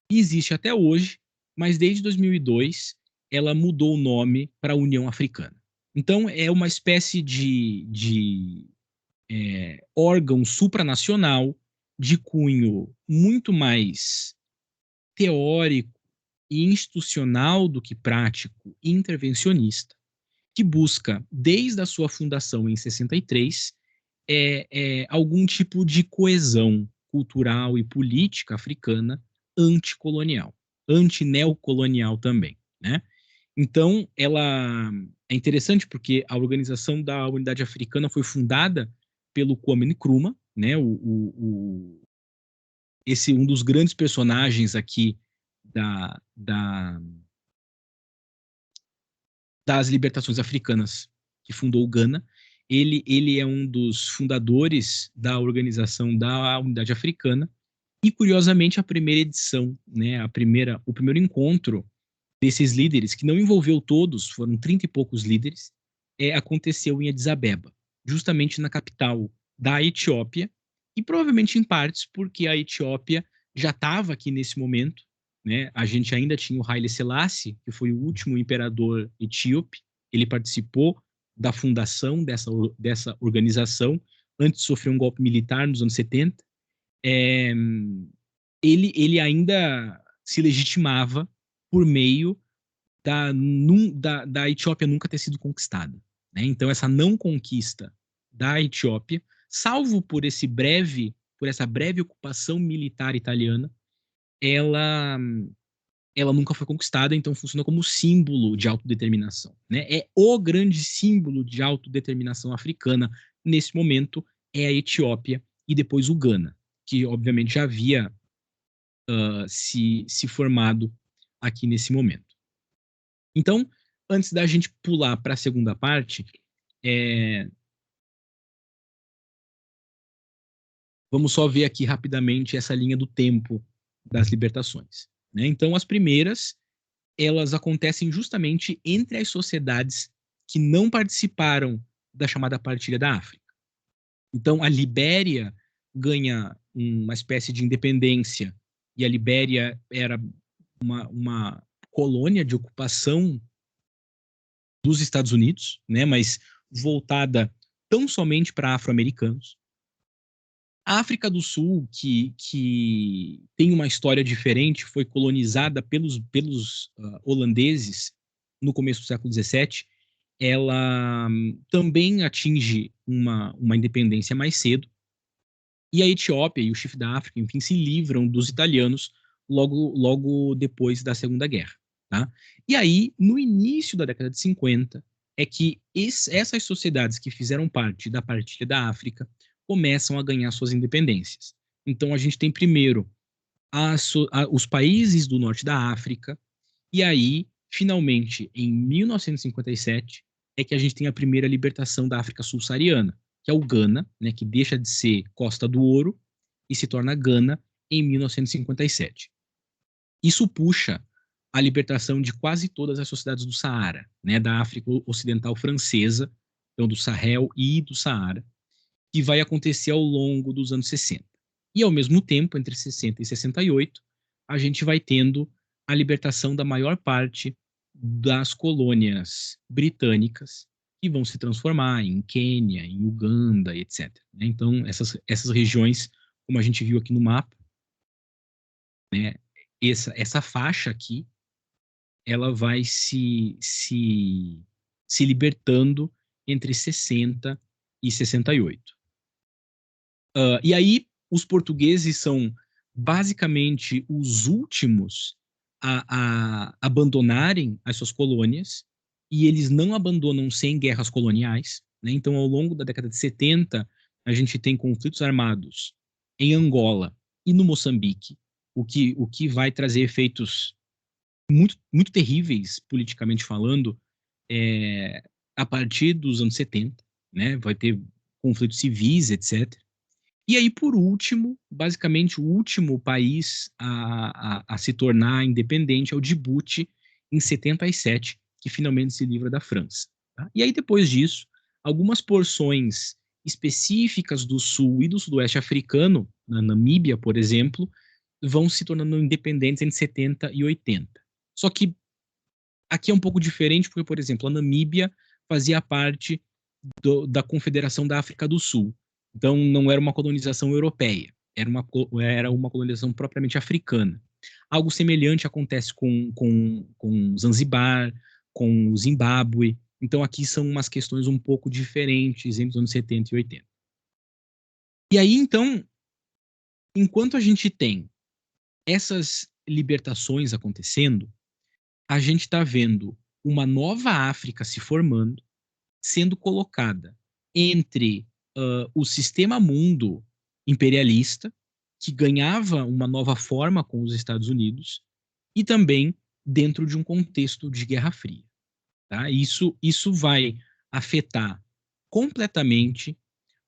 e existe até hoje, mas desde 2002 ela mudou o nome para União Africana. Então, é uma espécie de órgão supranacional de cunho muito mais teórico e institucional do que prático e intervencionista, que busca, desde a sua fundação em 63, algum tipo de coesão cultural e política africana anticolonial, antineocolonial também, né? Então, ela é interessante porque a organização da Unidade Africana foi fundada pelo Kwame Nkrumah, né? Esse um dos grandes personagens aqui da, da, das libertações africanas, que fundou o Gana. Ele é um dos fundadores da organização da Unidade Africana e, curiosamente, a primeira edição, né, o primeiro encontro desses líderes, que não envolveu todos, foram 30 e poucos líderes, aconteceu em Addis Abeba, justamente na capital da Etiópia, e provavelmente em partes porque a Etiópia já estava aqui nesse momento, né? A gente ainda tinha o Haile Selassie, que foi o último imperador etíope, ele participou da fundação dessa organização, antes de sofrer um golpe militar nos anos 70. É, ele ainda se legitimava por meio da Etiópia nunca ter sido conquistada, né? Então, essa não conquista da Etiópia, salvo por essa breve ocupação militar italiana, ela, ela nunca foi conquistada, então funciona como símbolo de autodeterminação, né? É o grande símbolo de autodeterminação africana nesse momento é a Etiópia e depois o Gana, que obviamente já havia se formado aqui nesse momento. Então, antes da gente pular para a segunda parte, vamos só ver aqui rapidamente essa linha do tempo das libertações, né? Então, as primeiras, elas acontecem justamente entre as sociedades que não participaram da chamada Partilha da África. Então, a Libéria ganha uma espécie de independência, e a Libéria era uma colônia de ocupação dos Estados Unidos, né, mas voltada tão somente para afro-americanos. A África do Sul, que tem uma história diferente, foi colonizada pelos holandeses no começo do século XVII, ela também atinge uma independência mais cedo, e a Etiópia e o chifre da África, enfim, se livram dos italianos logo depois da Segunda Guerra. Tá? E aí, no início da década de 50, é que essas sociedades que fizeram parte da Partilha da África começam a ganhar suas independências. Então, a gente tem primeiro os países do norte da África, e aí, finalmente, em 1957, é que a gente tem a primeira libertação da África subsaariana, que é o Gana, né, que deixa de ser Costa do Ouro e se torna Gana em 1957. Isso puxa a libertação de quase todas as sociedades do Saara, né, da África Ocidental Francesa, então do Sahel e do Saara, que vai acontecer ao longo dos anos 60. E, ao mesmo tempo, entre 60 e 68, a gente vai tendo a libertação da maior parte das colônias britânicas, que vão se transformar em Quênia, em Uganda, etc. Então, essas regiões, como a gente viu aqui no mapa, né, essa faixa aqui, ela vai se libertando entre 60 e 68. E aí, os portugueses são basicamente os últimos a abandonarem as suas colônias, e eles não abandonam sem guerras coloniais, né? Então, ao longo da década de 70, a gente tem conflitos armados em Angola e no Moçambique, o que vai trazer efeitos muito, muito terríveis, politicamente falando, a partir dos anos 70, né? Vai ter conflitos civis, etc. E aí, por último, basicamente o último país a se tornar independente é o Djibouti, em 77, que finalmente se livra da França. Tá? E aí, depois disso, algumas porções específicas do sul e do sudoeste africano, na Namíbia, por exemplo, vão se tornando independentes entre 70 e 80. Só que aqui é um pouco diferente, porque, por exemplo, a Namíbia fazia parte da Confederação da África do Sul. Então, não era uma colonização europeia, era uma colonização propriamente africana. Algo semelhante acontece com Zanzibar, com o Zimbábue. Então, aqui são umas questões um pouco diferentes entre os anos 70 e 80. E aí, então, enquanto a gente tem essas libertações acontecendo, a gente está vendo uma nova África se formando, sendo colocada entre o sistema mundo imperialista, que ganhava uma nova forma com os Estados Unidos, e também dentro de um contexto de Guerra Fria. Tá? Isso vai afetar completamente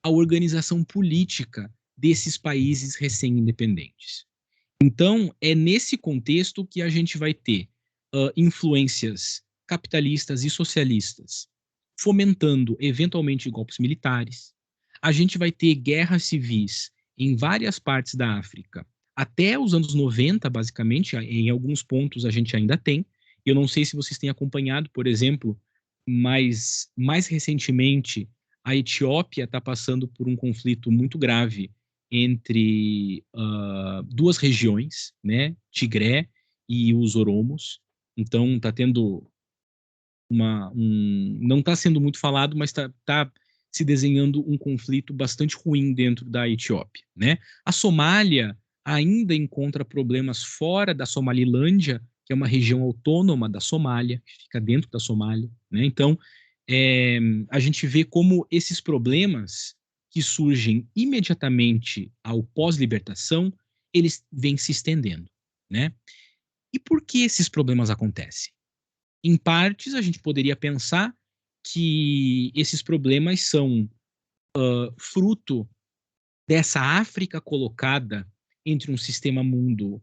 a organização política desses países recém-independentes. Então, é nesse contexto que a gente vai ter influências capitalistas e socialistas fomentando, eventualmente, golpes militares. A gente vai ter guerras civis em várias partes da África, até os anos 90, basicamente, em alguns pontos a gente ainda tem. Eu não sei se vocês têm acompanhado, por exemplo, mas mais recentemente a Etiópia está passando por um conflito muito grave entre duas regiões, né, Tigré e os Oromos. Então está tendo não está sendo muito falado, mas está se desenhando um conflito bastante ruim dentro da Etiópia, né? A Somália ainda encontra problemas fora da Somalilândia, que é uma região autônoma da Somália, que fica dentro da Somália, né? Então, a gente vê como esses problemas que surgem imediatamente ao pós-libertação, eles vêm se estendendo, né? E por que esses problemas acontecem? Em partes, a gente poderia pensar que esses problemas são fruto dessa África colocada entre um sistema mundo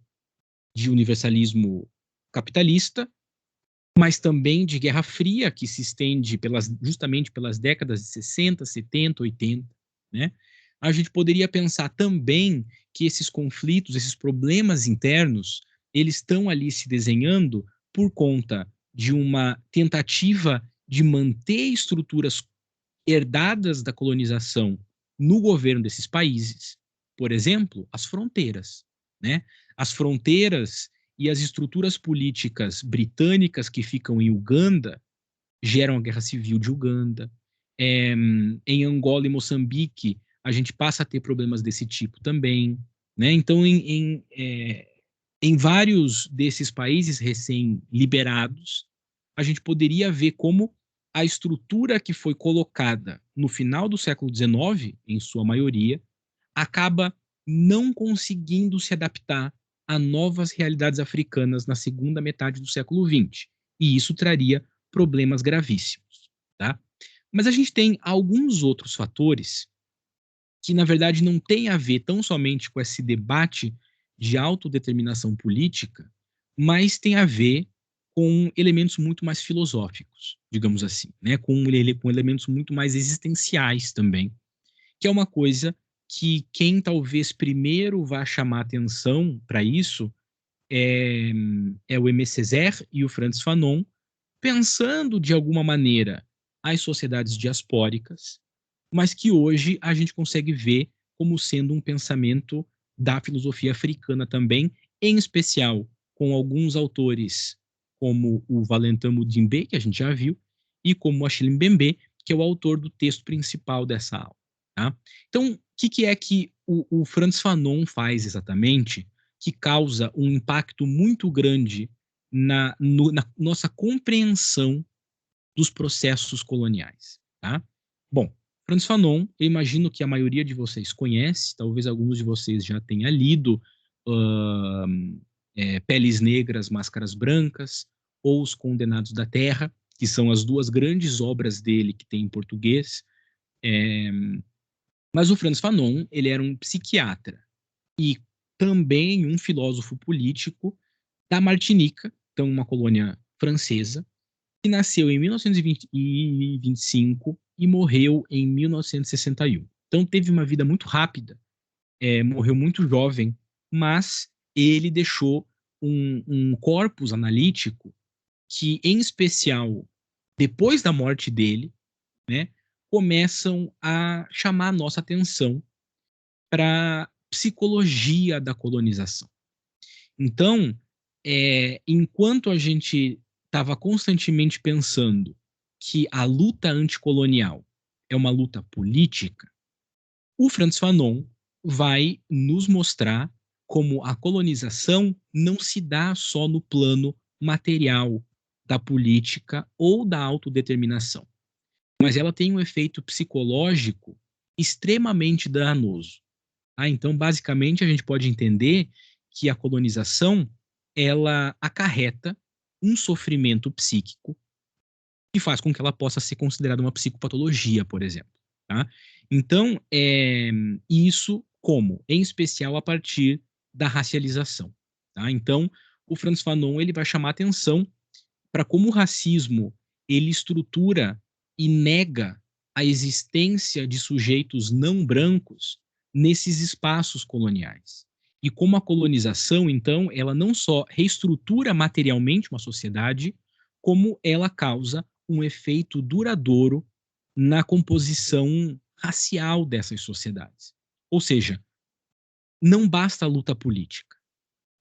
de universalismo capitalista, mas também de Guerra Fria, que se estende justamente pelas décadas de 60, 70, 80, né? A gente poderia pensar também que esses conflitos, esses problemas internos, eles estão ali se desenhando por conta de uma tentativa de manter estruturas herdadas da colonização no governo desses países. Por exemplo, as fronteiras, né? As fronteiras e as estruturas políticas britânicas que ficam em Uganda geram a Guerra Civil de Uganda. Em Angola e Moçambique, a gente passa a ter problemas desse tipo também, né? Então, em vários desses países recém-liberados, a gente poderia ver como a estrutura que foi colocada no final do século XIX, em sua maioria, acaba não conseguindo se adaptar a novas realidades africanas na segunda metade do século XX. E isso traria problemas gravíssimos. Tá? Mas a gente tem alguns outros fatores que, na verdade, não têm a ver tão somente com esse debate de autodeterminação política, mas tem a ver com elementos muito mais filosóficos, digamos assim, né? com elementos muito mais existenciais também, que é uma coisa que quem talvez primeiro vá chamar atenção para isso é, é o Aimé Césaire e o Frantz Fanon, pensando de alguma maneira as sociedades diaspóricas, mas que hoje a gente consegue ver como sendo um pensamento da filosofia africana também, em especial com alguns autores como o Valentin Mudimbe, que a gente já viu, e como o Achille Mbembe, que é o autor do texto principal dessa aula. Tá? Então, o que é que o Frantz Fanon faz exatamente que causa um impacto muito grande na nossa compreensão dos processos coloniais? Tá? Bom, Frantz Fanon, eu imagino que a maioria de vocês conhece, talvez alguns de vocês já tenha lido Peles Negras, Máscaras Brancas, ou Os Condenados da Terra, que são as duas grandes obras dele que tem em português. Mas o Frantz Fanon, ele era um psiquiatra e também um filósofo político da Martinica, então uma colônia francesa, que nasceu em 1925 e morreu em 1961. Então teve uma vida muito rápida, morreu muito jovem, mas ele deixou um corpus analítico que, em especial, depois da morte dele, né, começam a chamar a nossa atenção para psicologia da colonização. Então, enquanto a gente estava constantemente pensando que a luta anticolonial é uma luta política, o Frantz Fanon vai nos mostrar como a colonização não se dá só no plano material da política ou da autodeterminação, mas ela tem um efeito psicológico extremamente danoso. Então, basicamente, a gente pode entender que a colonização ela acarreta um sofrimento psíquico que faz com que ela possa ser considerada uma psicopatologia, por exemplo. Tá? Então, isso como? Em especial a partir da racialização. Tá? Então, o Frantz Fanon ele vai chamar atenção para como o racismo ele estrutura e nega a existência de sujeitos não brancos nesses espaços coloniais. E como a colonização, então, ela não só reestrutura materialmente uma sociedade, como ela causa um efeito duradouro na composição racial dessas sociedades. Ou seja, não basta a luta política,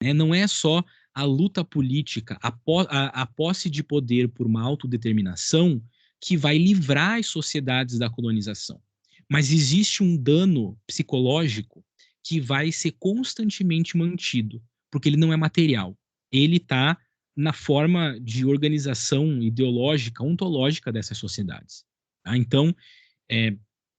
né? Não é só a luta política, a posse de poder por uma autodeterminação que vai livrar as sociedades da colonização. Mas existe um dano psicológico que vai ser constantemente mantido, porque ele não é material. Ele está na forma de organização ideológica, ontológica dessas sociedades. Tá? Então,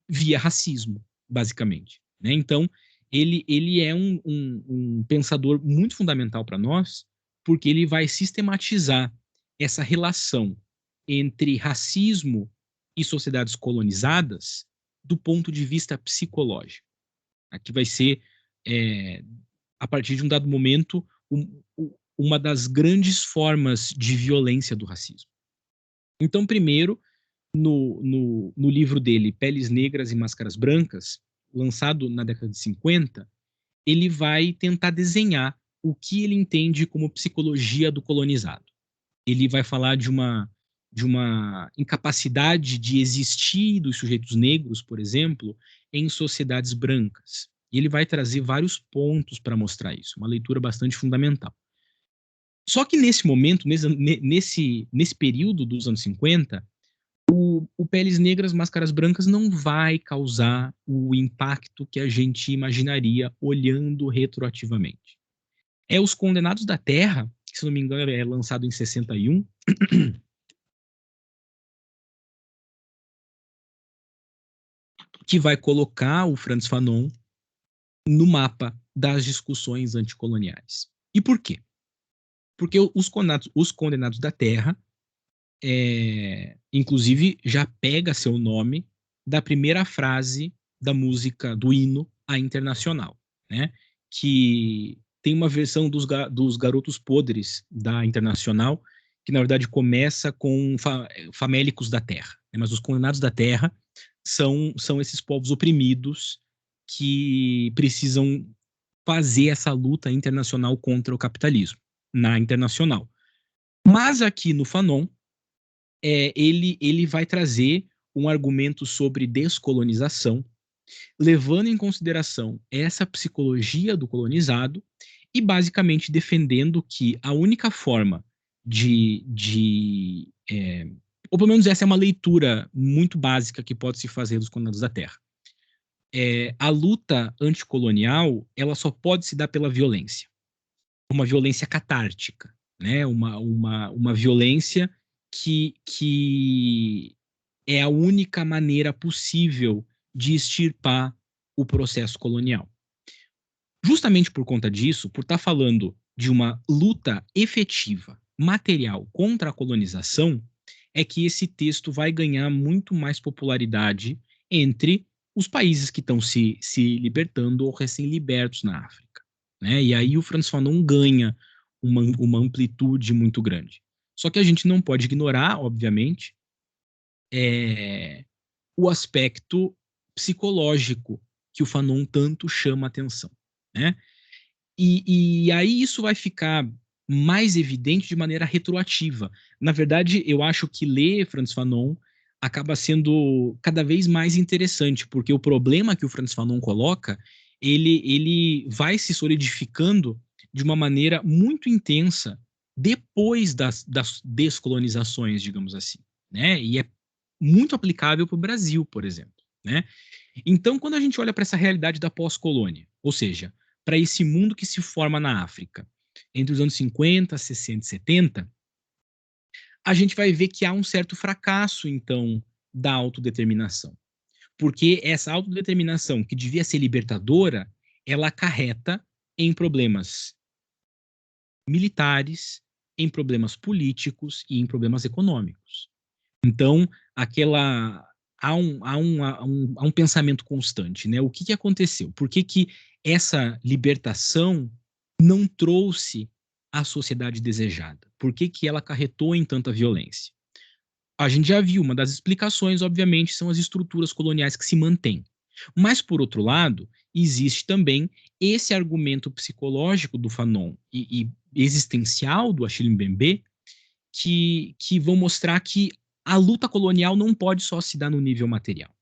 via racismo, basicamente. Né? Então, ele é um pensador muito fundamental para nós, porque ele vai sistematizar essa relação entre racismo e sociedades colonizadas do ponto de vista psicológico. Aqui vai ser, a partir de um dado momento, uma das grandes formas de violência do racismo. Então, primeiro, no livro dele, Peles Negras e Máscaras Brancas, lançado na década de 50, ele vai tentar desenhar o que ele entende como psicologia do colonizado. Ele vai falar de uma incapacidade de existir dos sujeitos negros, por exemplo, em sociedades brancas. E ele vai trazer vários pontos para mostrar isso, uma leitura bastante fundamental. Só que nesse momento, nesse período dos anos 50, o Peles Negras, Máscaras Brancas não vai causar o impacto que a gente imaginaria olhando retroativamente. Os Condenados da Terra, que se não me engano é lançado em 61, que vai colocar o Frantz Fanon no mapa das discussões anticoloniais. E por quê? Porque os Condenados da Terra, inclusive, já pega seu nome da primeira frase da música, do hino à Internacional, né? Que tem uma versão dos Garotos Podres da Internacional, que na verdade começa com famélicos da terra, né? Mas os Condenados da Terra são esses povos oprimidos que precisam fazer essa luta internacional contra o capitalismo, na Internacional. Mas aqui no Fanon, ele vai trazer um argumento sobre descolonização, levando em consideração essa psicologia do colonizado e basicamente defendendo que a única forma ou pelo menos essa é uma leitura muito básica que pode se fazer dos Condenados da Terra. A luta anticolonial, ela só pode se dar pela violência, uma violência catártica, né? Uma violência que é a única maneira possível de extirpar o processo colonial. Justamente por conta disso, por estar falando de uma luta efetiva, material, contra a colonização, é que esse texto vai ganhar muito mais popularidade entre os países que estão se libertando ou recém-libertos na África. Né? E aí o Frantz Fanon ganha uma amplitude muito grande. Só que a gente não pode ignorar, obviamente, o aspecto psicológico que o Fanon tanto chama atenção. Né? E aí isso vai ficar mais evidente de maneira retroativa. Na verdade, eu acho que ler Frantz Fanon acaba sendo cada vez mais interessante, porque o problema que o Frantz Fanon coloca, ele vai se solidificando de uma maneira muito intensa depois das descolonizações, digamos assim, né? E é muito aplicável para o Brasil, por exemplo, né? Então, quando a gente olha para essa realidade da pós-colônia, ou seja, para esse mundo que se forma na África entre os anos 50, 60 e 70, a gente vai ver que há um certo fracasso, então, da autodeterminação. Porque essa autodeterminação, que devia ser libertadora, ela acarreta em problemas militares, em problemas políticos e em problemas econômicos. Então, aquela há um pensamento constante, né? O que aconteceu? Por que essa libertação não trouxe a sociedade desejada? Por que ela acarretou em tanta violência? A gente já viu, uma das explicações, obviamente, são as estruturas coloniais que se mantêm. Mas, por outro lado, existe também esse argumento psicológico do Fanon e existencial do Achille Mbembe, que vão mostrar que a luta colonial não pode só se dar no nível material.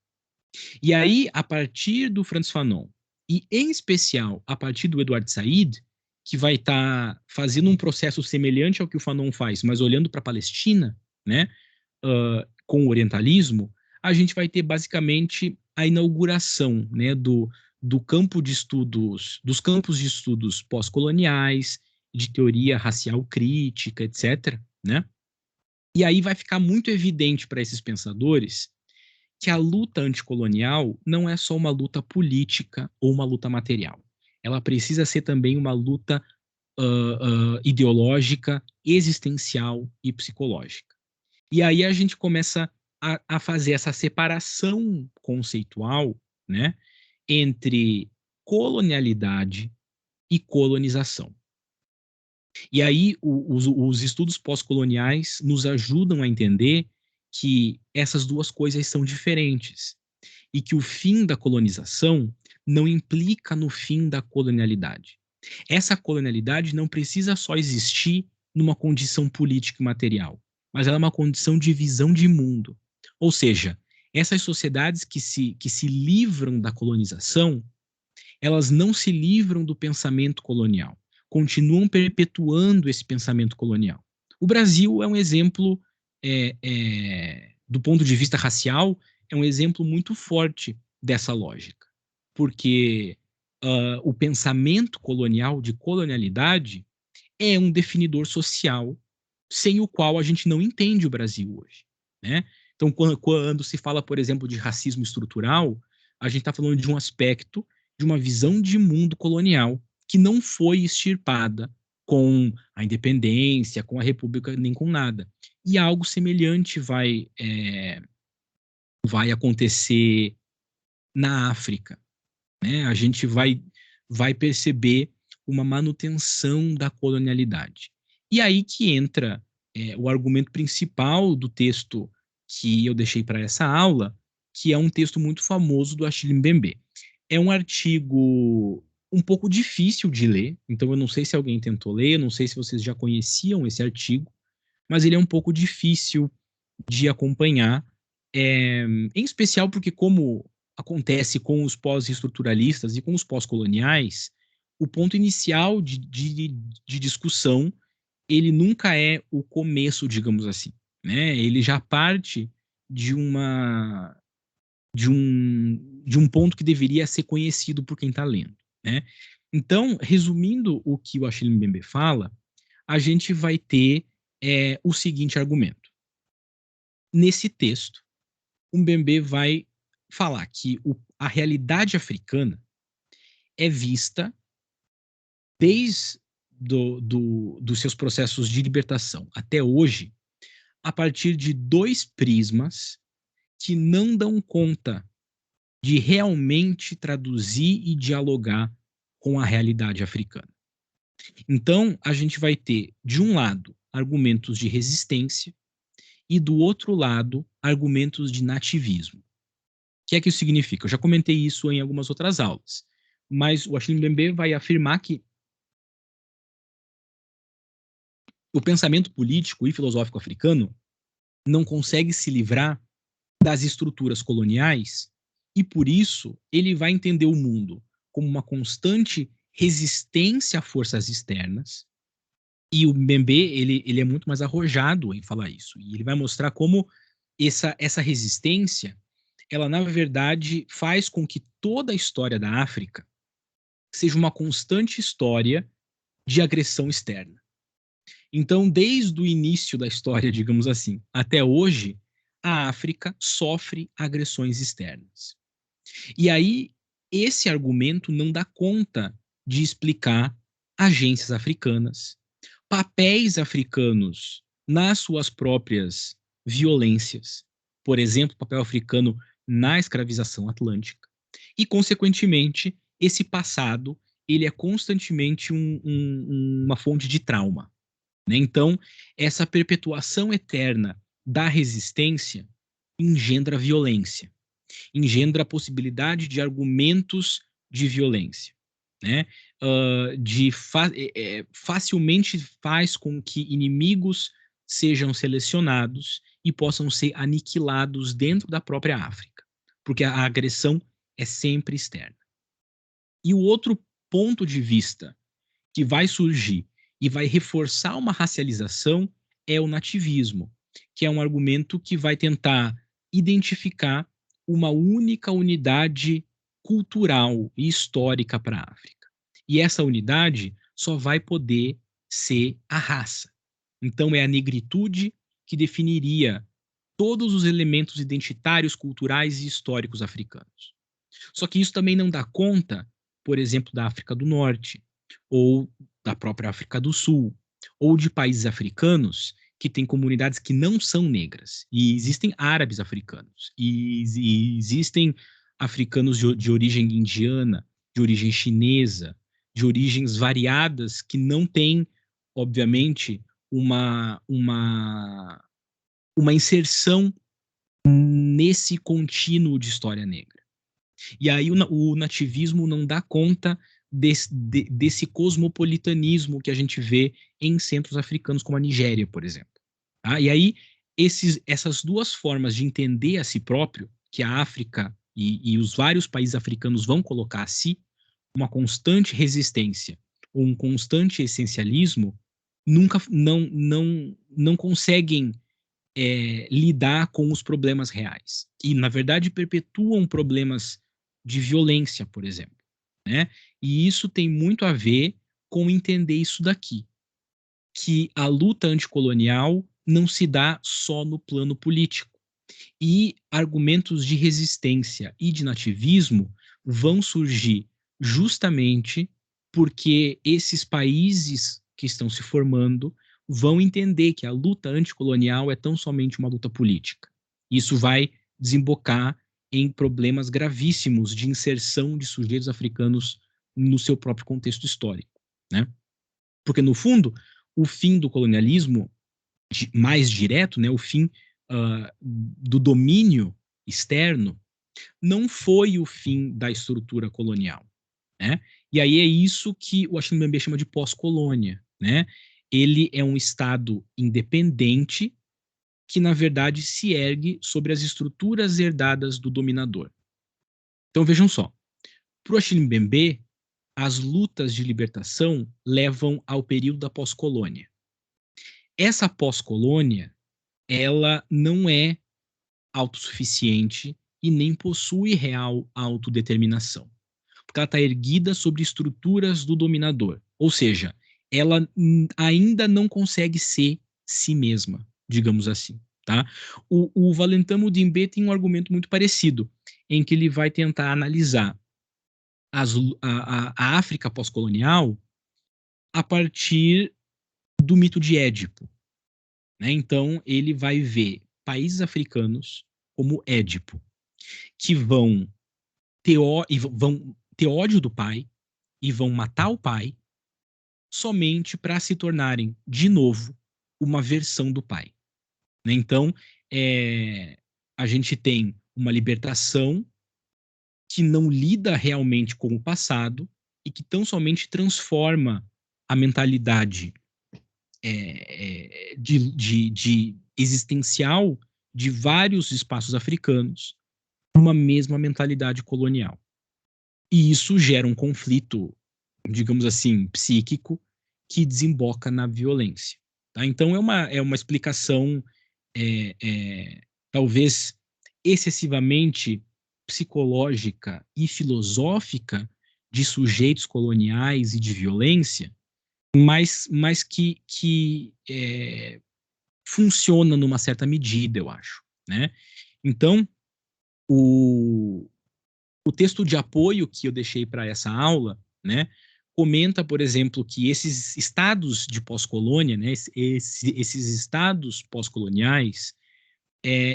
E aí, a partir do Frantz Fanon, e em especial a partir do Edward Said, que vai estar fazendo um processo semelhante ao que o Fanon faz, mas olhando para a Palestina, né, com o orientalismo, a gente vai ter basicamente a inauguração, né, do campo de estudos, dos campos de estudos pós-coloniais, de teoria racial crítica, etc., né? E aí vai ficar muito evidente para esses pensadores que a luta anticolonial não é só uma luta política ou uma luta material. Ela precisa ser também uma luta ideológica, existencial e psicológica. E aí a gente começa a fazer essa separação conceitual, né, entre colonialidade e colonização. E aí os estudos pós-coloniais nos ajudam a entender que essas duas coisas são diferentes e que o fim da colonização não implica no fim da colonialidade. Essa colonialidade não precisa só existir numa condição política e material, mas ela é uma condição de visão de mundo. Ou seja, essas sociedades que se livram da colonização, elas não se livram do pensamento colonial, continuam perpetuando esse pensamento colonial. O Brasil é um exemplo, do ponto de vista racial, é um exemplo muito forte dessa lógica, porque o pensamento colonial, de colonialidade, é um definidor social sem o qual a gente não entende o Brasil hoje, né? Então, quando se fala, por exemplo, de racismo estrutural, a gente está falando de um aspecto, de uma visão de mundo colonial que não foi extirpada com a independência, com a república, nem com nada. E algo semelhante vai acontecer na África, né? A gente vai perceber uma manutenção da colonialidade. E aí que entra o argumento principal do texto que eu deixei para essa aula, que é um texto muito famoso do Achille Mbembe. É um artigo um pouco difícil de ler, então eu não sei se alguém tentou ler, eu não sei se vocês já conheciam esse artigo, mas ele é um pouco difícil de acompanhar, em especial porque, como acontece com os pós-estruturalistas e com os pós-coloniais, o ponto inicial de discussão, ele nunca é o começo, digamos assim, né? Ele já parte de uma de um ponto que deveria ser conhecido por quem está lendo, né? Então, resumindo o que o Achille Mbembe fala, a gente vai ter o seguinte argumento. Nesse texto, o Mbembe vai falar que a realidade africana é vista desde dos seus processos de libertação até hoje, a partir de dois prismas que não dão conta de realmente traduzir e dialogar com a realidade africana. Então, a gente vai ter, de um lado, argumentos de resistência e, do outro lado, argumentos de nativismo. O que é que isso significa? Eu já comentei isso em algumas outras aulas, mas o Achille Mbembe vai afirmar que o pensamento político e filosófico africano não consegue se livrar das estruturas coloniais e, por isso, ele vai entender o mundo como uma constante resistência a forças externas, e o Mbembe, ele é muito mais arrojado em falar isso, e ele vai mostrar como essa resistência, ela, na verdade, faz com que toda a história da África seja uma constante história de agressão externa. Então, desde o início da história, digamos assim, até hoje, a África sofre agressões externas. E aí, esse argumento não dá conta de explicar agências africanas, papéis africanos nas suas próprias violências, por exemplo, o papel africano na escravização atlântica, e, consequentemente, esse passado ele é constantemente uma fonte de trauma, né? Então, essa perpetuação eterna da resistência engendra violência, engendra a possibilidade de argumentos de violência, né? Facilmente faz com que inimigos sejam selecionados e possam ser aniquilados dentro da própria África, porque a agressão é sempre externa. E o outro ponto de vista que vai surgir e vai reforçar uma racialização é o nativismo, que é um argumento que vai tentar identificar uma única unidade cultural e histórica para a África. E essa unidade só vai poder ser a raça. Então, é a negritude que definiria todos os elementos identitários, culturais e históricos africanos. Só que isso também não dá conta, por exemplo, da África do Norte, ou da própria África do Sul, ou de países africanos que têm comunidades que não são negras. E existem árabes africanos, e existem africanos de origem indiana, de origem chinesa, de origens variadas, que não têm, obviamente, uma inserção nesse contínuo de história negra. E aí o nativismo não dá conta desse cosmopolitanismo que a gente vê em centros africanos, como a Nigéria, por exemplo. Tá? E aí essas duas formas de entender a si próprio, que a África e os vários países africanos vão colocar a si, uma constante resistência, um constante essencialismo, nunca não conseguem lidar com os problemas reais. E, na verdade, perpetuam problemas de violência, por exemplo, né? E isso tem muito a ver com entender isso daqui, que a luta anticolonial não se dá só no plano político. E argumentos de resistência e de nativismo vão surgir justamente porque esses países que estão se formando vão entender que a luta anticolonial é tão somente uma luta política. Isso vai desembocar em problemas gravíssimos de inserção de sujeitos africanos no seu próprio contexto histórico, né? Porque, no fundo, o fim do colonialismo mais direto, né, o fim do domínio externo, não foi o fim da estrutura colonial, né? E aí é isso que o Achille Mbembe chama de pós-colônia, né? Ele é um Estado independente que, na verdade, se ergue sobre as estruturas herdadas do dominador. Então, vejam só, para o Achille Mbembe, as lutas de libertação levam ao período da pós-colônia. Essa pós-colônia, ela não é autossuficiente e nem possui real autodeterminação, porque ela está erguida sobre estruturas do dominador, ou seja, ela ainda não consegue ser si mesma, digamos assim, tá? O Valentin Mudimbe tem um argumento muito parecido, em que ele vai tentar analisar a África pós-colonial a partir do mito de Édipo, né? Então, ele vai ver países africanos como Édipo, que vão ter ódio do pai e vão matar o pai somente para se tornarem, de novo, uma versão do pai, né? Então, a gente tem uma libertação que não lida realmente com o passado e que tão somente transforma a mentalidade de existencial de vários espaços africanos numa mesma mentalidade colonial. E isso gera um conflito digamos assim, psíquico, que desemboca na violência. Tá? Então, é uma explicação, é, é, talvez excessivamente psicológica e filosófica de sujeitos coloniais e de violência, mas que funciona numa certa medida, eu acho, né? Então, o, o texto de apoio que eu deixei para essa aula, né, comenta, por exemplo, que esses estados de pós-colônia, né, esses estados pós-coloniais,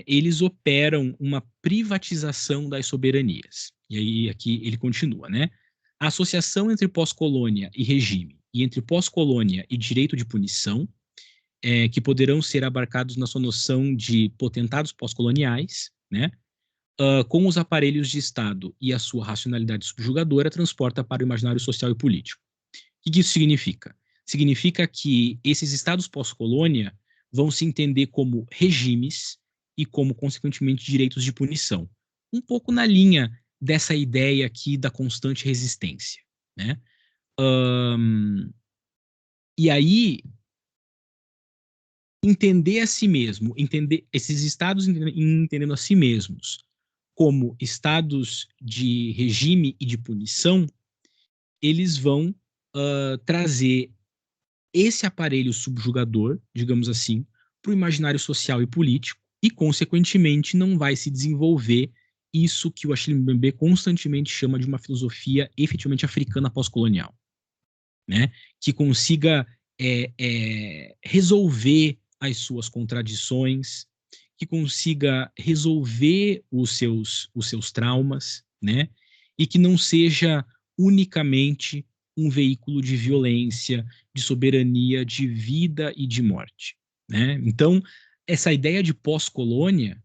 eles operam uma privatização das soberanias. E aí aqui ele continua, né? A associação entre pós-colônia e regime e entre pós-colônia e direito de punição, que poderão ser abarcados na sua noção de potentados pós-coloniais, né? Com os aparelhos de Estado e a sua racionalidade subjugadora, transporta para o imaginário social e político. O que isso significa? Significa que esses estados pós-colônia vão se entender como regimes e como, consequentemente, direitos de punição. Um pouco na linha dessa ideia aqui da constante resistência, né? E aí, entender a si mesmo, entender esses estados entendendo a si mesmos como estados de regime e de punição, eles vão trazer esse aparelho subjugador, digamos assim, para o imaginário social e político e, consequentemente, não vai se desenvolver isso que o Achille Mbembe constantemente chama de uma filosofia efetivamente africana pós-colonial, né? Que consiga resolver as suas contradições, que consiga resolver os seus traumas, né? E que não seja unicamente um veículo de violência, de soberania, de vida e de morte, né? Então, essa ideia de pós-colônia,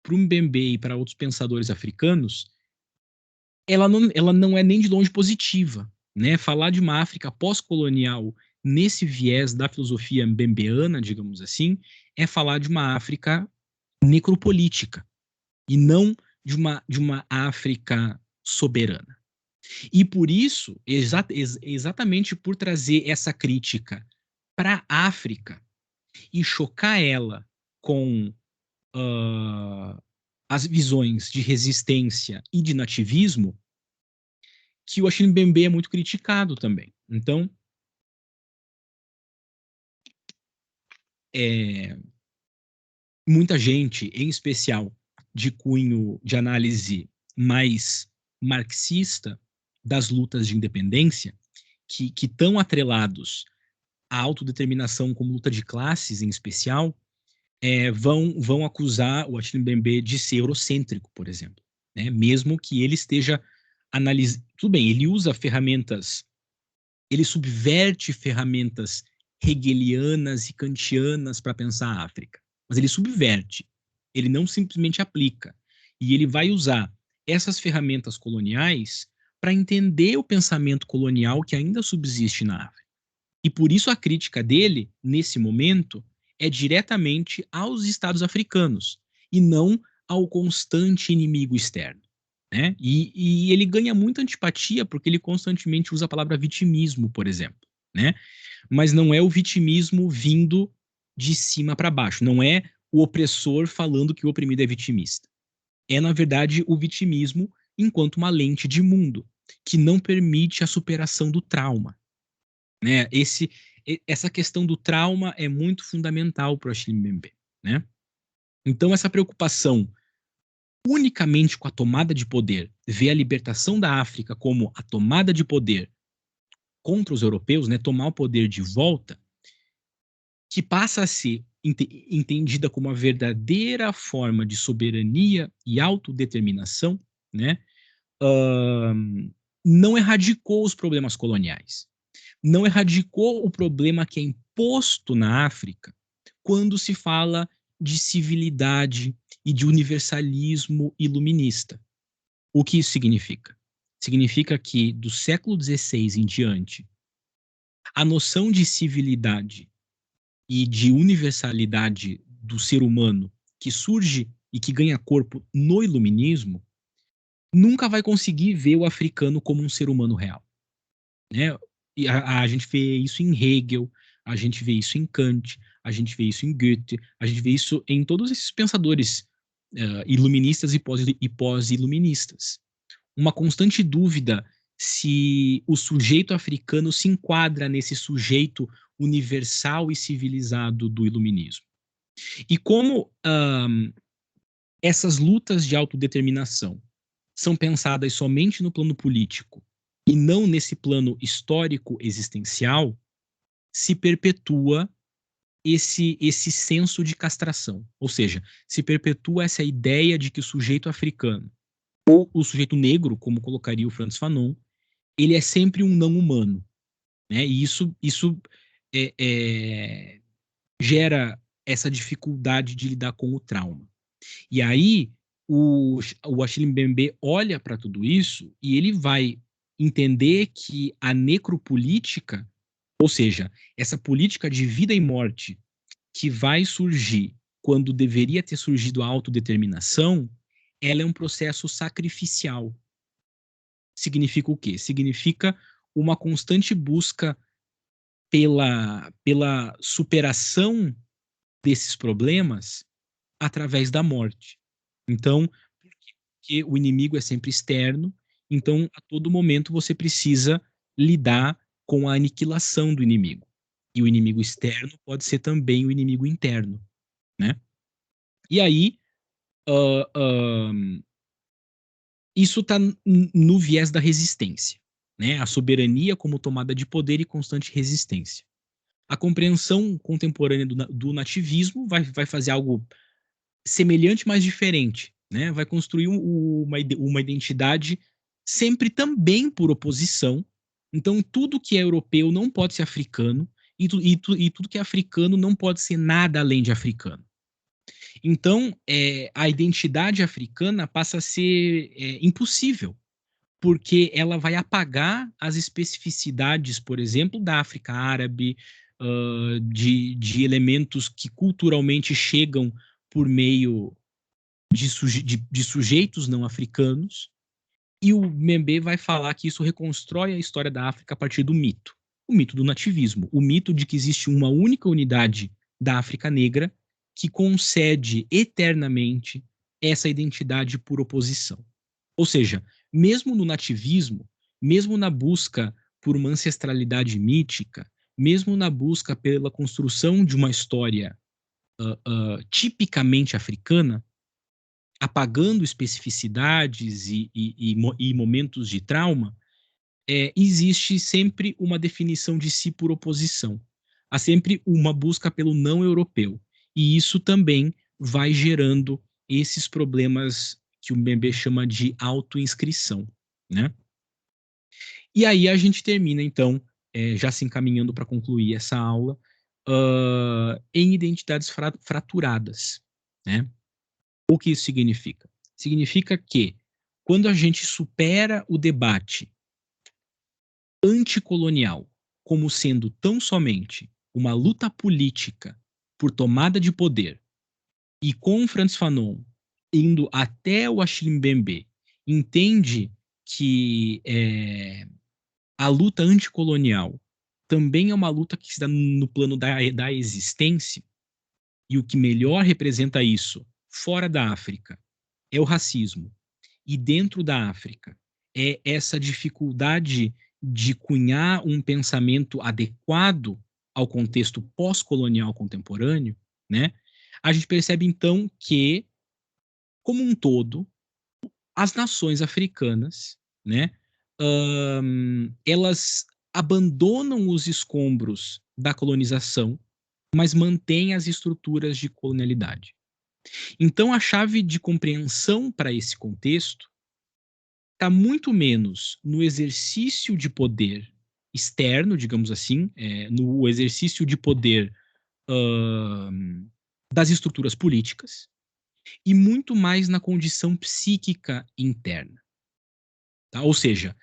para o Mbembe e para outros pensadores africanos, ela não é nem de longe positiva, né? Falar de uma África pós-colonial nesse viés da filosofia mbembeana, digamos assim, é falar de uma África necropolítica e não de uma África soberana. E por isso, exatamente por trazer essa crítica para a África e chocar ela com as visões de resistência e de nativismo, que o Achille Mbembe é muito criticado também. Então, é, muita gente, em especial de cunho de análise mais marxista das lutas de independência, que estão atrelados à autodeterminação como luta de classes, em especial, vão acusar o Achille Mbembe de ser eurocêntrico, por exemplo, né? Mesmo que ele esteja analisando. Tudo bem, ele usa ferramentas, ele subverte ferramentas hegelianas e kantianas para pensar a África, mas ele subverte, ele não simplesmente aplica. E ele vai usar essas ferramentas coloniais para entender o pensamento colonial que ainda subsiste na África. E por isso a crítica dele, nesse momento, é diretamente aos Estados africanos e não ao constante inimigo externo. Né? E ele ganha muita antipatia porque ele constantemente usa a palavra vitimismo, por exemplo. Né? Mas não é o vitimismo vindo de cima para baixo, não é o opressor falando que o oprimido é vitimista. É, na verdade, o vitimismo enquanto uma lente de mundo que não permite a superação do trauma. Né? Essa questão do trauma é muito fundamental para o Achille Mbembe, né? Então, essa preocupação unicamente com a tomada de poder, ver a libertação da África como a tomada de poder contra os europeus, né? Tomar o poder de volta, que passa a ser entendida como a verdadeira forma de soberania e autodeterminação, né? Não erradicou os problemas coloniais, não erradicou o problema que é imposto na África quando se fala de civilidade e de universalismo iluminista. O que isso significa? Significa que do século XVI em diante, a noção de civilidade e de universalidade do ser humano que surge e que ganha corpo no iluminismo nunca vai conseguir ver o africano como um ser humano real. né? E a gente vê isso em Hegel, a gente vê isso em Kant, a gente vê isso em Goethe, a gente vê isso em todos esses pensadores iluministas e pós-iluministas. Uma constante dúvida se o sujeito africano se enquadra nesse sujeito universal e civilizado do iluminismo. E como essas lutas de autodeterminação são pensadas somente no plano político e não nesse plano histórico existencial, se perpetua esse senso de castração. Ou seja, se perpetua essa ideia de que o sujeito africano, ou o sujeito negro, como colocaria o Frantz Fanon, ele é sempre um não humano. Né? E isso gera essa dificuldade de lidar com o trauma. E aí, o Achille Mbembe olha para tudo isso e ele vai entender que a necropolítica, ou seja, essa política de vida e morte que vai surgir quando deveria ter surgido a autodeterminação, ela é um processo sacrificial. Significa o quê? Significa uma constante busca pela superação desses problemas através da morte. Então, porque o inimigo é sempre externo, então a todo momento você precisa lidar com a aniquilação do inimigo. E o inimigo externo pode ser também o inimigo interno, né? E aí, uh, uh, isso está no viés da resistência, né? A soberania como tomada de poder e constante resistência. A compreensão contemporânea do nativismo vai fazer algo semelhante, mas diferente, né? Vai construir uma identidade sempre também por oposição. Então, tudo que é europeu não pode ser africano, e tudo que é africano não pode ser nada além de africano. Então, a identidade africana passa a ser impossível, porque ela vai apagar as especificidades, por exemplo, da África Árabe, de elementos que culturalmente chegam por meio de sujeitos não africanos, e o Mbembe vai falar que isso reconstrói a história da África a partir do mito. O mito do nativismo, o mito de que existe uma única unidade da África negra que concede eternamente essa identidade por oposição. Ou seja, mesmo no nativismo, mesmo na busca por uma ancestralidade mítica, mesmo na busca pela construção de uma história tipicamente africana, apagando especificidades e momentos de trauma, existe sempre uma definição de si por oposição. Há sempre uma busca pelo não europeu. E isso também vai gerando esses problemas que o Mbembe chama de autoinscrição, né? E aí a gente termina, então, já se encaminhando para concluir essa aula, em identidades fraturadas, né? O que isso significa? Significa que quando a gente supera o debate anticolonial como sendo tão somente uma luta política por tomada de poder, e com Frantz Fanon indo até o Achille Mbembe, entende que a luta anticolonial também é uma luta que se dá no plano da existência, e o que melhor representa isso fora da África é o racismo. E dentro da África é essa dificuldade de cunhar um pensamento adequado ao contexto pós-colonial contemporâneo, né? A gente percebe então que, como um todo, as nações africanas, né, elas abandonam os escombros da colonização, mas mantêm as estruturas de colonialidade. Então, a chave de compreensão para esse contexto está muito menos no exercício de poder externo, digamos assim, no exercício de poder das estruturas políticas, e muito mais na condição psíquica interna. Tá? Ou seja,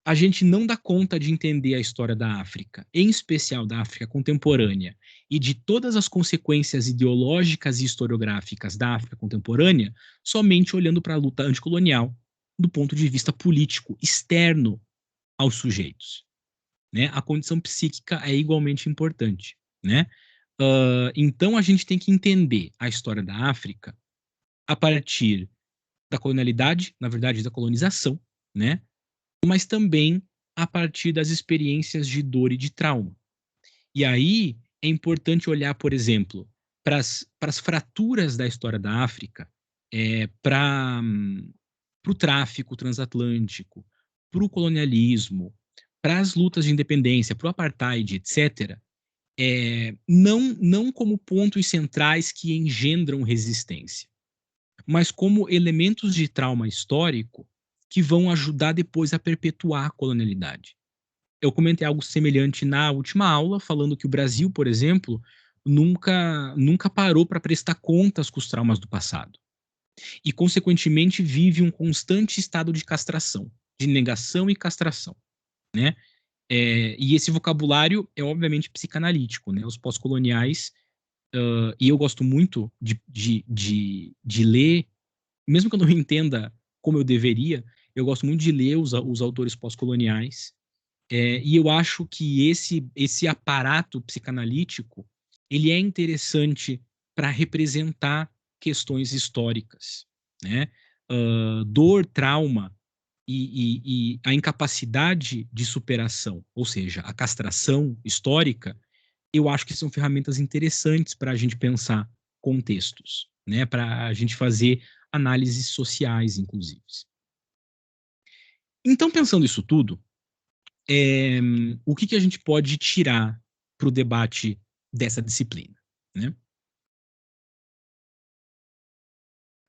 a gente não dá conta de entender a história da África, em especial da África contemporânea, e de todas as consequências ideológicas e historiográficas da África contemporânea, somente olhando para a luta anticolonial do ponto de vista político, externo aos sujeitos. né? A condição psíquica é igualmente importante, né? Então a gente tem que entender a história da África a partir da colonialidade, na verdade, da colonização, né? Mas também a partir das experiências de dor e de trauma. E aí é importante olhar, por exemplo, para as fraturas da história da África, para o tráfico transatlântico, para o colonialismo, para as lutas de independência, para o apartheid, etc., não como pontos centrais que engendram resistência, mas como elementos de trauma histórico que vão ajudar depois a perpetuar a colonialidade. Eu comentei algo semelhante na última aula, falando que o Brasil, por exemplo, nunca parou para prestar contas com os traumas do passado. E, consequentemente, vive um constante estado de castração, de negação e castração, né? E esse vocabulário é, obviamente, psicanalítico, né? Os pós-coloniais, e eu gosto muito de ler, mesmo que eu não entenda como eu deveria, eu gosto muito de ler os autores pós-coloniais, e eu acho que esse aparato psicanalítico ele é interessante para representar questões históricas, né? Dor, trauma e a incapacidade de superação, ou seja, a castração histórica, eu acho que são ferramentas interessantes para a gente pensar contextos, né? Para a gente fazer análises sociais, inclusive. Então, pensando isso tudo, é, o que a gente pode tirar para o debate dessa disciplina, né?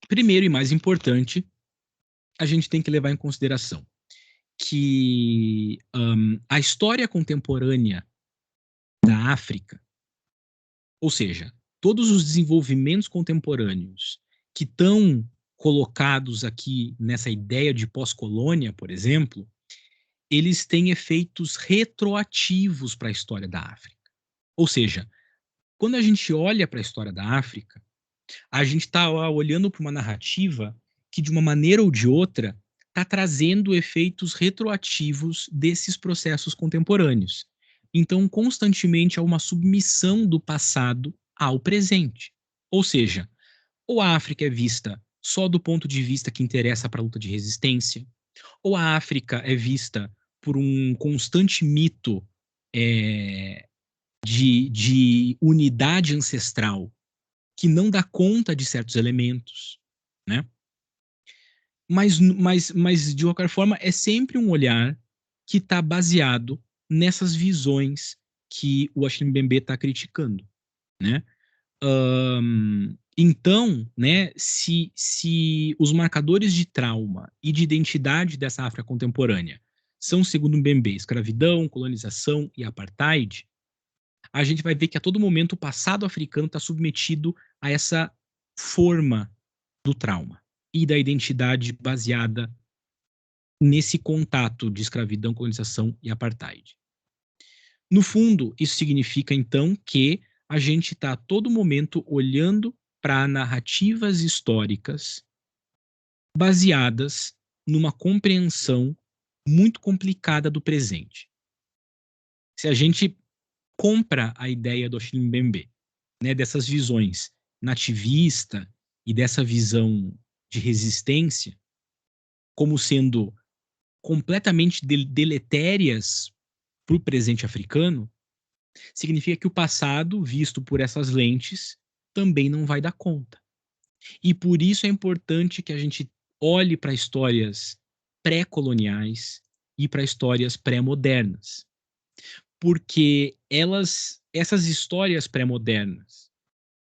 Primeiro e mais importante, a gente tem que levar em consideração que a história contemporânea da África, ou seja, todos os desenvolvimentos contemporâneos que estão colocados aqui nessa ideia de pós-colônia, por exemplo, eles têm efeitos retroativos para a história da África. Ou seja, quando a gente olha para a história da África, a gente está olhando para uma narrativa que, de uma maneira ou de outra, está trazendo efeitos retroativos desses processos contemporâneos. Então, constantemente há uma submissão do passado ao presente. Ou seja, ou a África é vista só do ponto de vista que interessa para a luta de resistência, ou a África é vista por um constante mito é, de unidade ancestral que não dá conta de certos elementos, né? Mas de qualquer forma, é sempre um olhar que está baseado nessas visões que o Achille Mbembe está criticando, né? Então, né, se os marcadores de trauma e de identidade dessa África contemporânea são, segundo Mbembe, escravidão, colonização e apartheid, a gente vai ver que a todo momento o passado africano está submetido a essa forma do trauma e da identidade baseada nesse contato de escravidão, colonização e apartheid. No fundo, isso significa então que a gente está a todo momento olhando para narrativas históricas baseadas numa compreensão muito complicada do presente. Se a gente compra a ideia do Achille Mbembe, né, dessas visões nativista e dessa visão de resistência como sendo completamente deletérias para o presente africano, significa que o passado, visto por essas lentes, também não vai dar conta. E por isso é importante que a gente olhe para histórias pré-coloniais e para histórias pré-modernas, porque essas histórias pré-modernas,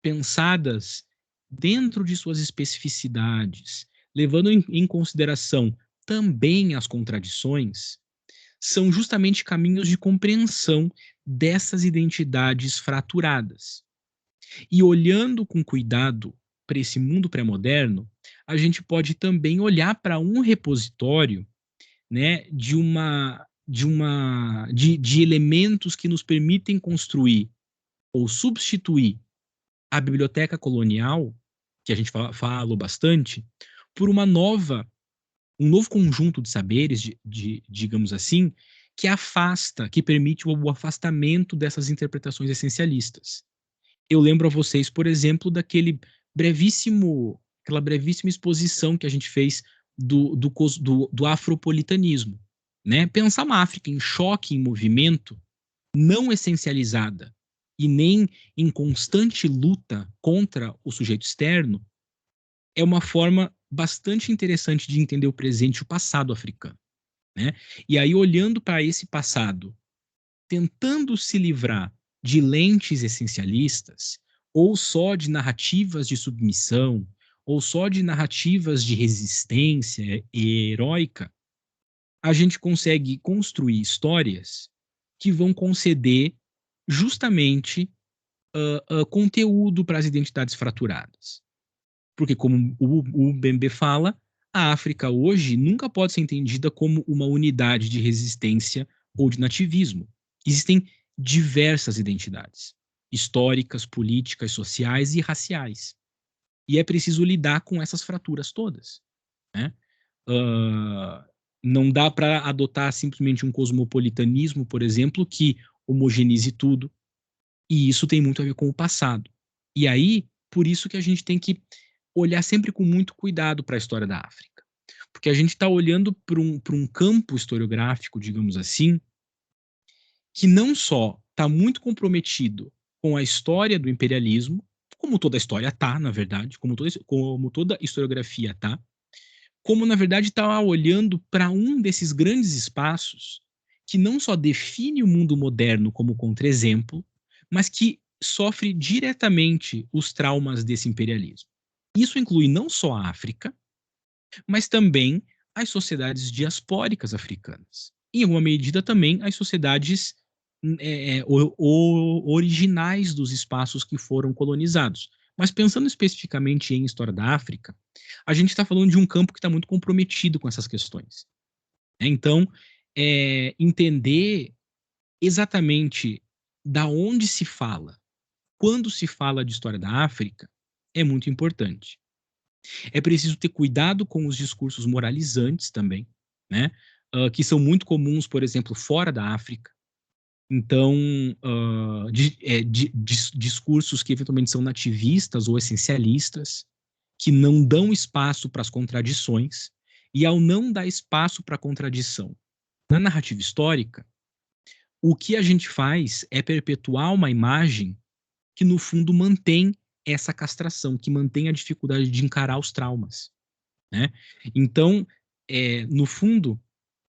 pensadas dentro de suas especificidades, levando em consideração também as contradições, são justamente caminhos de compreensão dessas identidades fraturadas. E olhando com cuidado para esse mundo pré-moderno, a gente pode também olhar para um repositório, né, de elementos que nos permitem construir ou substituir a biblioteca colonial, que a gente falou bastante, por um novo conjunto de saberes, digamos assim, que permite o afastamento dessas interpretações essencialistas. Eu lembro a vocês, por exemplo, aquela brevíssima exposição que a gente fez do afropolitanismo, né? Pensar uma África em choque, em movimento, não essencializada e nem em constante luta contra o sujeito externo, é uma forma bastante interessante de entender o presente e o passado africano, né? E aí, olhando para esse passado, tentando se livrar de lentes essencialistas, ou só de narrativas de submissão, ou só de narrativas de resistência heróica, a gente consegue construir histórias que vão conceder justamente conteúdo para as identidades fraturadas. Porque, como o Mbembe fala, a África hoje nunca pode ser entendida como uma unidade de resistência ou de nativismo. Existem diversas identidades, históricas, políticas, sociais e raciais. E é preciso lidar com essas fraturas todas, né? Uh, não dá para adotar simplesmente um cosmopolitanismo, por exemplo, que homogeneize tudo, e isso tem muito a ver com o passado. E aí, por isso que a gente tem que olhar sempre com muito cuidado para a história da África. Porque a gente está olhando para um campo historiográfico, digamos assim, que não só está muito comprometido com a história do imperialismo, como toda a história está, na verdade, como toda historiografia está, como, na verdade, está olhando para um desses grandes espaços que não só define o mundo moderno como contra-exemplo, mas que sofre diretamente os traumas desse imperialismo. Isso inclui não só a África, mas também as sociedades diaspóricas africanas. Em alguma medida, também as sociedades originais dos espaços que foram colonizados. Mas pensando especificamente em história da África, a gente está falando de um campo que está muito comprometido com essas questões. Então, entender exatamente da onde se fala, quando se fala de história da África, é muito importante. É preciso ter cuidado com os discursos moralizantes também, né? Que são muito comuns, por exemplo, fora da África. Então, discursos que eventualmente são nativistas ou essencialistas, que não dão espaço para as contradições, e ao não dar espaço para a contradição na narrativa histórica, o que a gente faz é perpetuar uma imagem que, no fundo, mantém essa castração, que mantém a dificuldade de encarar os traumas, né? Então, no fundo,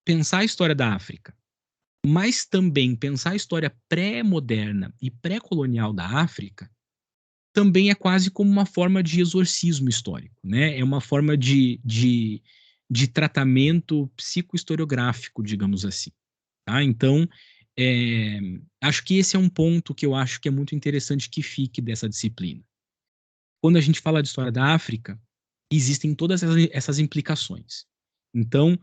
pensar a história da África, mas também pensar a história pré-moderna e pré-colonial da África, também é quase como uma forma de exorcismo histórico, né? É uma forma de tratamento psicohistoriográfico, digamos assim. Tá? Então, acho que esse é um ponto que eu acho que é muito interessante que fique dessa disciplina. Quando a gente fala de história da África, existem todas essas implicações. Então,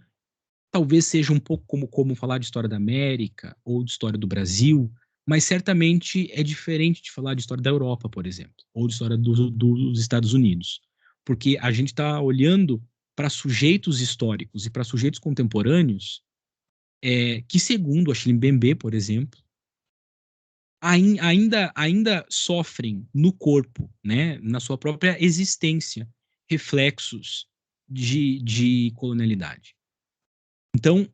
talvez seja um pouco como falar de história da América ou de história do Brasil, mas certamente é diferente de falar de história da Europa, por exemplo, ou de história dos Estados Unidos, porque a gente está olhando para sujeitos históricos e para sujeitos contemporâneos que, segundo Achille Mbembe, por exemplo, ainda sofrem no corpo, né, na sua própria existência, reflexos de colonialidade. Então,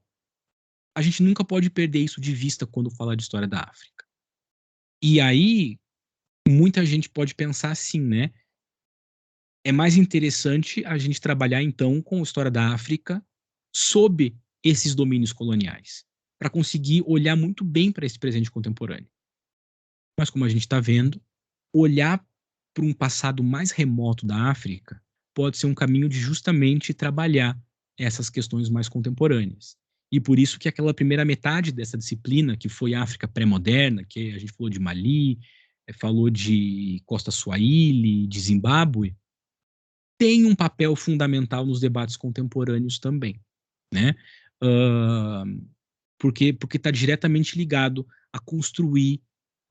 a gente nunca pode perder isso de vista quando fala de história da África. E aí, muita gente pode pensar assim, né? É mais interessante a gente trabalhar, então, com a história da África sob esses domínios coloniais, para conseguir olhar muito bem para esse presente contemporâneo. Mas, como a gente está vendo, olhar para um passado mais remoto da África pode ser um caminho de justamente trabalhar essas questões mais contemporâneas. E por isso que aquela primeira metade dessa disciplina, que foi África pré-moderna, que a gente falou de Mali, falou de Costa Swahili, de Zimbábue, tem um papel fundamental nos debates contemporâneos também, né? Porque está diretamente ligado a construir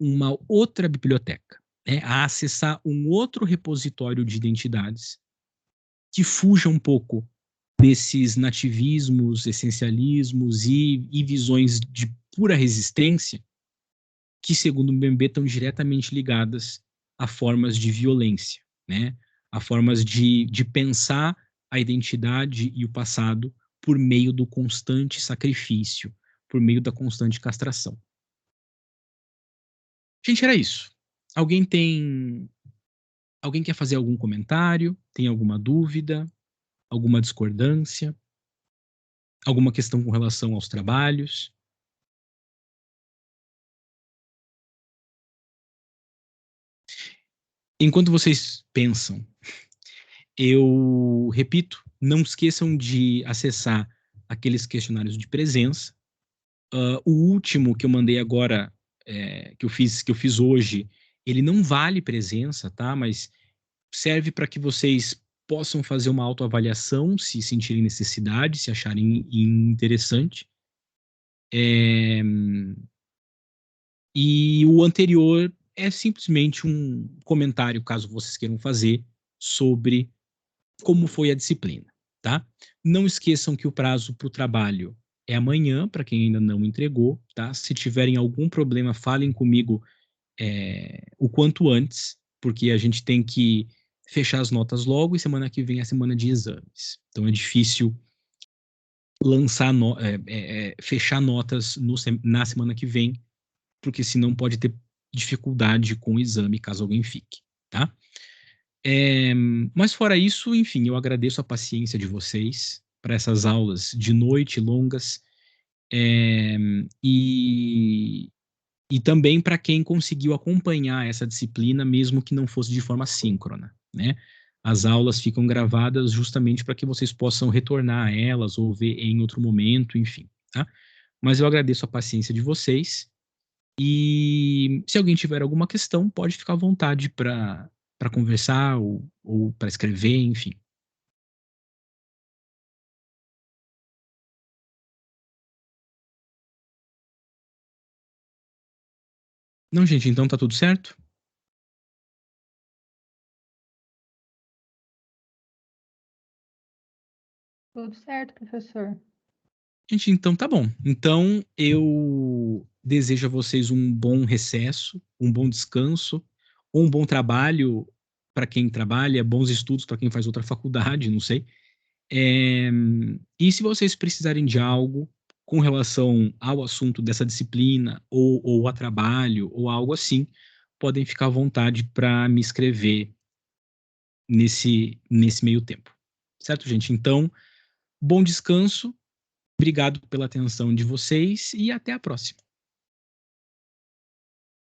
uma outra biblioteca, né? A acessar um outro repositório de identidades que fuja um pouco desses nativismos, essencialismos e visões de pura resistência que, segundo o Mbembe, estão diretamente ligadas a formas de violência, né? A formas de pensar a identidade e o passado por meio do constante sacrifício, por meio da constante castração. Gente, era isso. Alguém quer fazer algum comentário? Tem alguma dúvida? Alguma discordância? Alguma questão com relação aos trabalhos? Enquanto vocês pensam, eu repito, não esqueçam de acessar aqueles questionários de presença. O último que eu mandei agora, que eu fiz hoje, ele não vale presença, tá? Mas serve para que vocês possam fazer uma autoavaliação, se sentirem necessidade, se acharem interessante. E o anterior é simplesmente um comentário, caso vocês queiram fazer, sobre como foi a disciplina, tá? Não esqueçam que o prazo para o trabalho é amanhã, para quem ainda não entregou, tá? Se tiverem algum problema, falem comigo o quanto antes, porque a gente tem que fechar as notas logo e semana que vem é a semana de exames. Então é difícil lançar fechar notas na semana que vem, porque senão pode ter dificuldade com o exame caso alguém fique, tá? Mas fora isso, enfim, eu agradeço a paciência de vocês para essas aulas de noite longas, e, e também para quem conseguiu acompanhar essa disciplina, mesmo que não fosse de forma síncrona, né? As aulas ficam gravadas justamente para que vocês possam retornar a elas ou ver em outro momento, enfim, tá? Mas eu agradeço a paciência de vocês e se alguém tiver alguma questão, pode ficar à vontade para conversar ou para escrever, enfim. Não, gente, então tá tudo certo? Tudo certo, professor. Gente, então tá bom. Então eu desejo a vocês um bom recesso, um bom descanso, ou um bom trabalho para quem trabalha, bons estudos para quem faz outra faculdade, não sei. É, e se vocês precisarem de algo com relação ao assunto dessa disciplina, ou a trabalho, ou algo assim, podem ficar à vontade para me escrever nesse meio tempo. Certo, gente? Então, bom descanso, obrigado pela atenção de vocês e até a próxima.